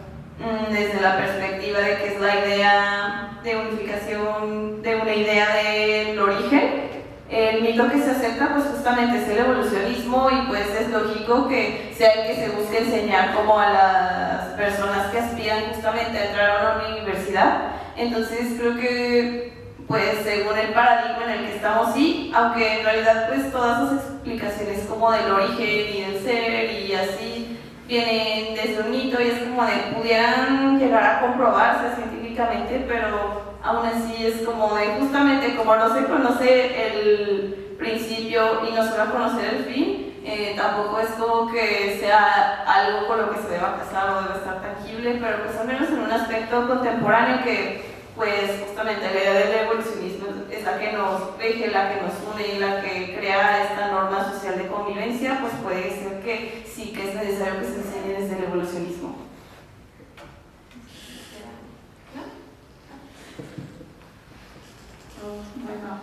desde la perspectiva de que es la idea de unificación de una idea del origen. El mito que se acepta pues justamente es el evolucionismo, y pues es lógico que sea el que se busque enseñar como a las personas que aspiran justamente a entrar a una universidad. Entonces creo que pues según el paradigma en el que estamos, sí, aunque en realidad pues todas esas explicaciones como del origen y del ser y así vienen desde un mito, y es como de pudieran llegar a comprobarse científicamente, pero aún así es como de justamente como no se conoce el principio y no se va a conocer el fin, tampoco es como que sea algo con lo que se deba casar o deba estar tangible, pero pues al menos en un aspecto contemporáneo que pues justamente la idea del evolucionismo es la que nos rige, la que nos une y la que crea esta norma social de convivencia, pues puede ser que sí que es necesario que se enseñe desde el evolucionismo. Bueno,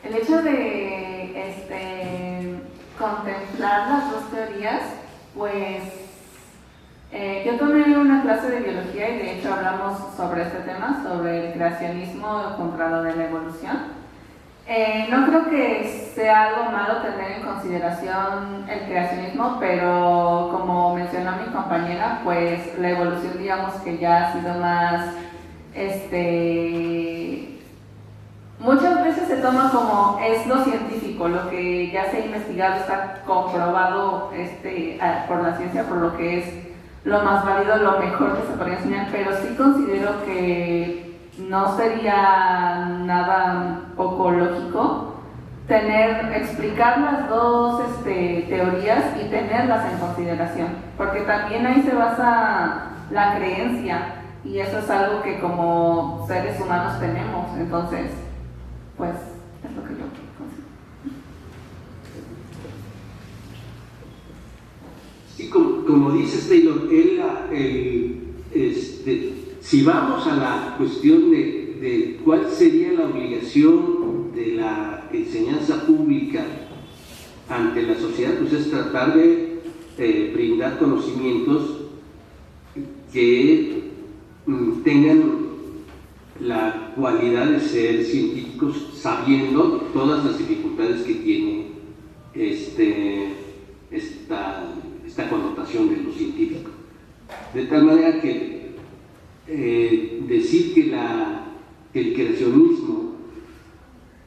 el hecho de contemplar las dos teorías, pues yo tomé una clase de biología y de hecho hablamos sobre este tema, sobre el creacionismo contra lo de la evolución. No creo que sea algo malo tener en consideración el creacionismo, pero como mencionó mi compañera, pues la evolución digamos que ya ha sido más, muchas veces se toma como es lo científico, lo que ya se ha investigado, está comprobado por la ciencia, por lo que es lo más válido, lo mejor que se podría enseñar, pero sí considero que no sería nada poco lógico explicar las dos teorías y tenerlas en consideración, porque también ahí se basa la creencia y eso es algo que como seres humanos tenemos, entonces pues es lo que yo considero. Sí, como dices Taylor, si vamos a la cuestión de cuál sería la obligación de la enseñanza pública ante la sociedad, pues es tratar de brindar conocimientos que tengan la cualidad de ser científicos, sabiendo todas las dificultades que tiene esta connotación de lo científico. De tal manera que decir que el creacionismo,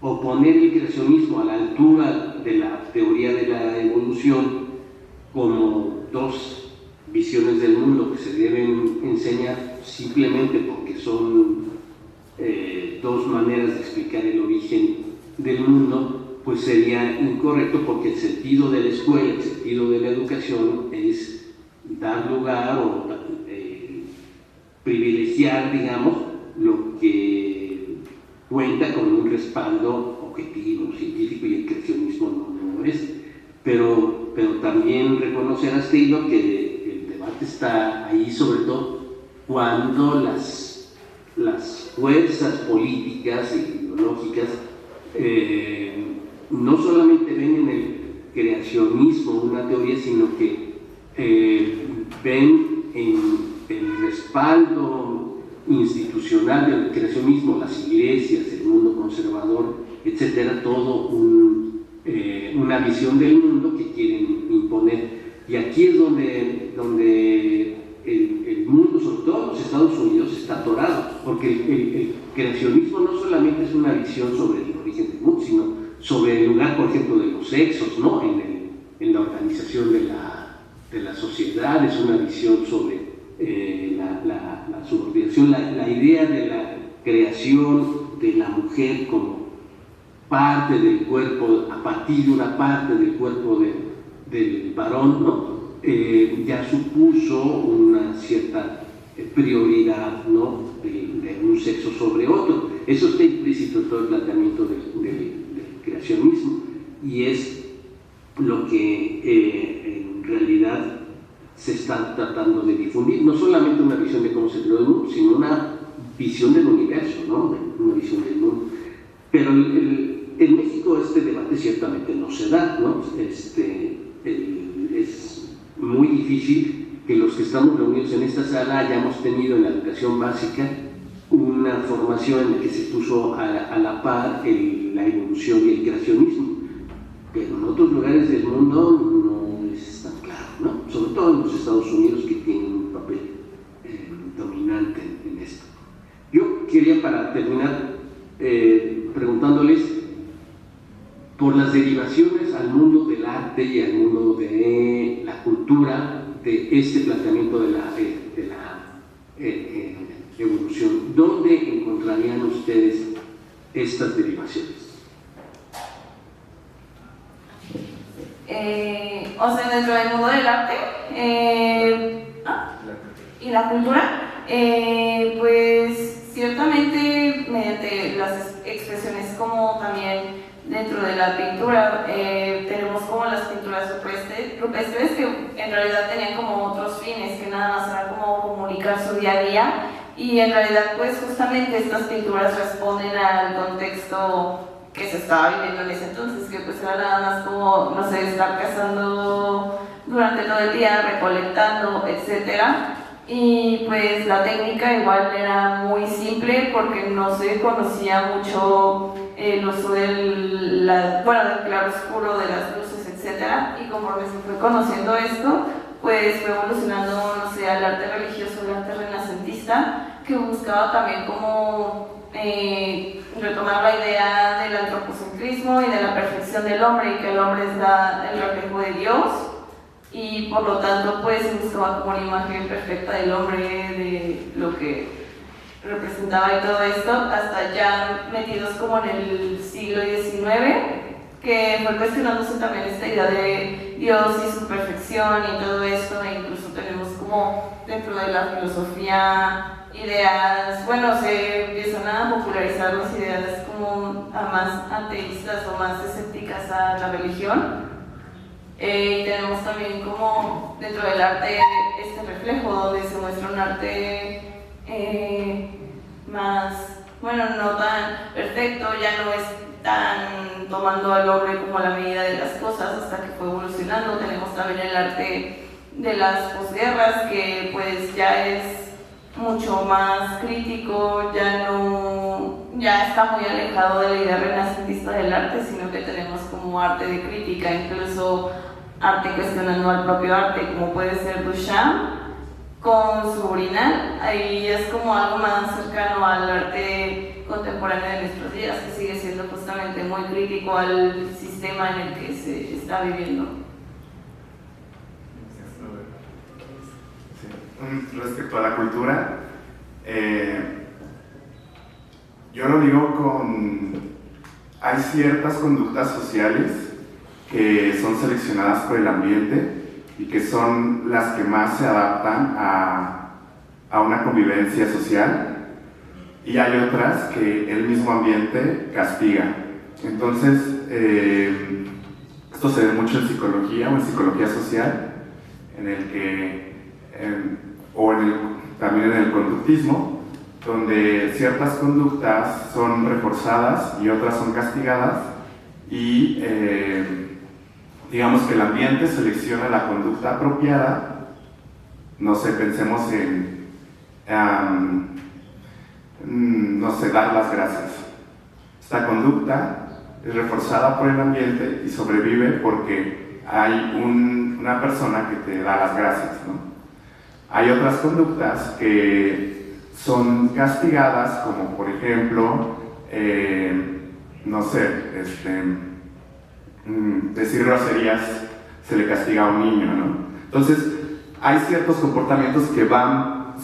o poner el creacionismo a la altura de la teoría de la evolución como dos visiones del mundo que se deben enseñar simplemente porque son dos maneras de explicar el origen del mundo, pues sería incorrecto, porque el sentido de la escuela, el sentido de la educación es dar lugar o privilegiar, digamos, lo que cuenta con un respaldo objetivo, científico, y el creacionismo no es. Pero también reconocer a Taylor que el debate está ahí, sobre todo cuando las fuerzas políticas e ideológicas no solamente ven en el creacionismo una teoría, sino que ven en el respaldo institucional del creacionismo, las iglesias, el mundo conservador, etcétera, todo una visión del mundo que quieren imponer. Y aquí es donde el mundo, sobre todo los Estados Unidos, está atorado, porque el creacionismo no solamente es una visión sobre el origen del mundo, sino sobre el lugar, por ejemplo, de los sexos, ¿no? en la organización de la sociedad, es una visión sobre la subordinación, la idea de la creación de la mujer como parte del cuerpo, a partir de una parte del cuerpo del varón, ¿no? Ya supuso una cierta prioridad, ¿no? de un sexo sobre otro. eso está implícito en todo el planteamiento del creacionismo, y es lo que en realidad se está tratando de difundir, no solamente una visión de cómo se creó el mundo, sino una visión del universo, ¿no? Una visión del mundo. Pero en México este debate ciertamente no se da, ¿no? Es muy difícil que los que estamos reunidos en esta sala hayamos tenido en la educación básica una formación en la que se puso a la par la evolución y el creacionismo, pero en otros lugares del mundo no es tan claro, ¿no? Sobre todo en los Estados Unidos, que tienen un papel dominante en esto. Yo quería, para terminar, preguntándoles por las derivaciones al mundo del arte y al mundo de la cultura de este planteamiento de la evolución. ¿Dónde encontrarían ustedes estas derivaciones? O sea, dentro del mundo del arte y la cultura, pues ciertamente mediante las expresiones, como también dentro de la pintura, tenemos como las pinturas rupestres, que en realidad tenían como otros fines, que nada más era como comunicar su día a día, y en realidad pues justamente estas pinturas responden al contexto que se estaba viviendo en ese entonces, que pues era nada más como, no sé, estar cazando durante todo el día, recolectando, etcétera. Y pues la técnica igual era muy simple, porque no se conocía mucho el uso del claroscuro, de las luces, etcétera. Y conforme se fue conociendo esto, pues fue evolucionando, no sé, al arte religioso, el arte renacentista, que buscaba también como retomar la idea del antropocentrismo y de la perfección del hombre, y que el hombre es el reflejo de Dios, y por lo tanto pues se buscaba como una imagen perfecta del hombre, de lo que representaba y todo esto, hasta ya metidos como en el siglo XIX, que fue cuestionándose también esta idea de Dios y su perfección y todo esto, e incluso tenemos como dentro de la filosofía ideas, bueno, se empiezan a popularizar las ideas como más ateístas o más escépticas a la religión. Y tenemos también como dentro del arte este reflejo, donde se muestra un arte más, bueno, no tan perfecto, ya no es tan tomando al hombre como la medida de las cosas, hasta que fue evolucionando. Tenemos también el arte de las posguerras, que pues ya es mucho más crítico, ya está muy alejado de la idea renacentista del arte, sino que tenemos como arte de crítica, incluso arte cuestionando al propio arte, como puede ser Duchamp con su Urinal. Ahí es como algo más cercano al arte contemporáneo de nuestros días, que sigue siendo justamente muy crítico al sistema en el que se está viviendo. Respecto a la cultura, yo lo digo hay ciertas conductas sociales que son seleccionadas por el ambiente y que son las que más se adaptan a una convivencia social, y hay otras que el mismo ambiente castiga. Entonces, esto se ve mucho en psicología o en psicología social, en el que también en el conductismo, donde ciertas conductas son reforzadas y otras son castigadas, y digamos que el ambiente selecciona la conducta apropiada. No sé, pensemos en no sé, dar las gracias. Esta conducta es reforzada por el ambiente y sobrevive porque hay una persona que te da las gracias, ¿no? Hay otras conductas que son castigadas, como por ejemplo, no sé, decir groserías se le castiga a un niño, ¿no? Entonces, hay ciertos comportamientos que van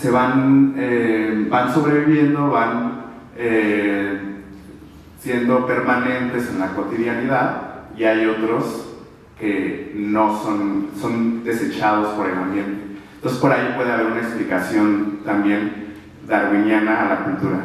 sobreviviendo, van siendo permanentes en la cotidianidad, y hay otros que no son desechados por el ambiente. Entonces, por ahí puede haber una explicación también darwiniana a la cultura.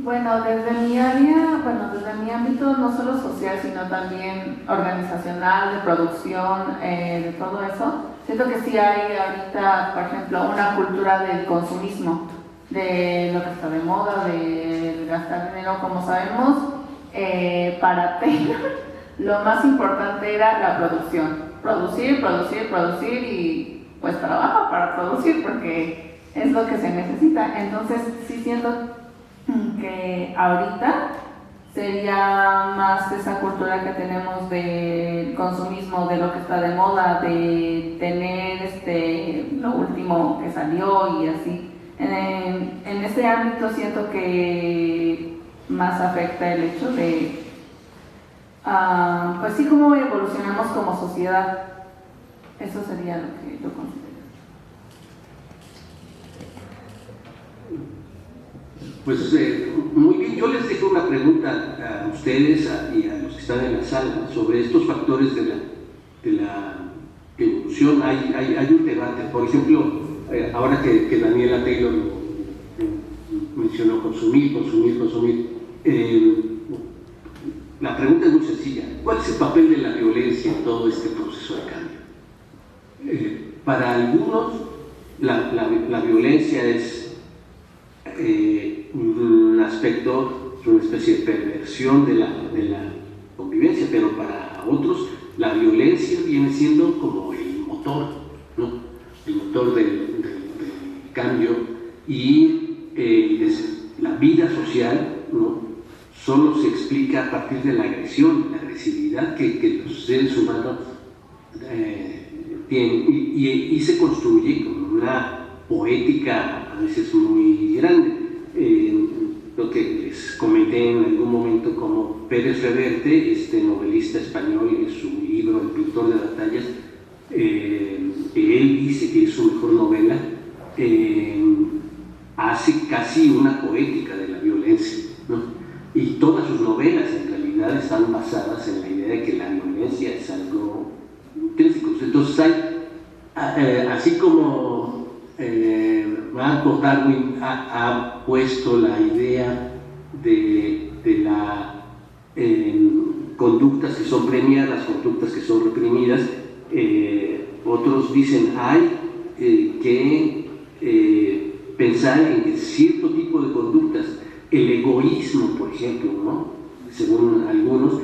Bueno, desde mi área, desde mi ámbito no solo social, sino también organizacional, de producción, de todo eso, siento que sí hay ahorita, por ejemplo, una cultura del consumismo, de lo que está de moda, de gastar dinero, como sabemos, para Taylor, lo más importante era la producción. Producir y pues trabaja para producir porque es lo que se necesita. Entonces sí siento que ahorita sería más esa cultura que tenemos del consumismo, de lo que está de moda, de tener lo último que salió y así. En ese ámbito siento que más afecta el hecho de pues sí, cómo evolucionamos como sociedad. Eso sería lo que yo considero. Pues muy bien, yo les dejo una pregunta a ustedes y a los que están en la sala sobre estos factores de la evolución. Hay un debate, por ejemplo, ahora que Daniela Taylor mencionó consumir. La pregunta es muy sencilla. ¿Cuál es el papel de la violencia en todo este proceso de cambio? Para algunos, la violencia es un aspecto, una especie de perversión de la convivencia, pero para otros la violencia viene siendo como el motor, ¿no? El motor del cambio y la vida social, ¿no? Solo se explica a partir de la agresión, la agresividad que los seres humanos tienen y se construye con una poética a veces muy grande. Lo que les comenté en algún momento como Pérez Reverte, este novelista español, en su libro El pintor de batallas, él dice que es su mejor novela, hace casi una poética de la violencia, ¿no? Y todas sus novelas en realidad están basadas en la idea de que la violencia es algo intrínseco. Entonces hay, así como Marco Darwin ha puesto la idea de las conductas que son premiadas, conductas que son reprimidas, otros dicen hay que pensar en que cierto tipo de conductas, el egoísmo, por ejemplo, ¿no? Según algunos,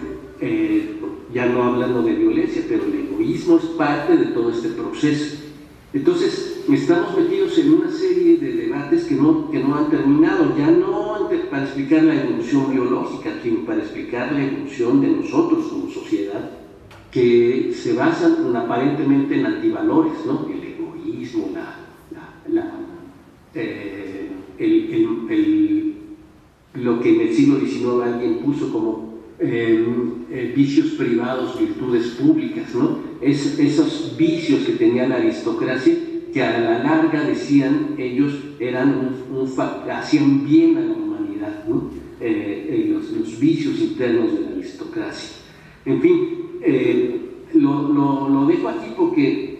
ya no hablando de violencia, pero el egoísmo es parte de todo este proceso. Entonces, estamos metidos en una serie de debates que no han terminado, ya no para explicar la evolución biológica, sino para explicar la evolución de nosotros como sociedad, que se basan aparentemente en antivalores, ¿no? El egoísmo, lo que en el siglo XIX alguien puso como vicios privados, virtudes públicas, ¿no? Esos vicios que tenía la aristocracia, que a la larga decían ellos hacían bien a la humanidad, ¿no? Los vicios internos de la aristocracia. En fin, lo dejo aquí porque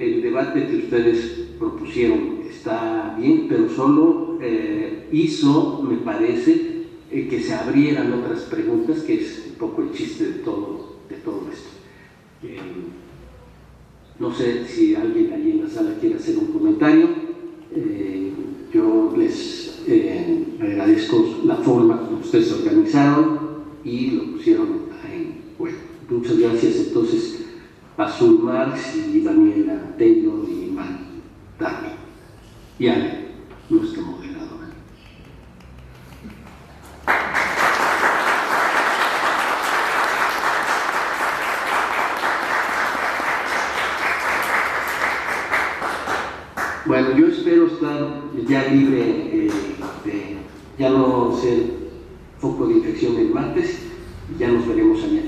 el debate que ustedes propusieron está bien, pero solo hizo, me parece, que se abrieran otras preguntas, que es un poco el chiste de todo esto. No sé si alguien allí en la sala quiere hacer un comentario. Yo les agradezco la forma como ustedes se organizaron y lo pusieron en juego. Muchas gracias entonces a Azul Marx y Daniela Taylor y Mark Darwin y Ale, nuestro moderador. Bueno, yo espero estar ya libre de ya no ser foco de infección el martes, y ya nos veremos allá.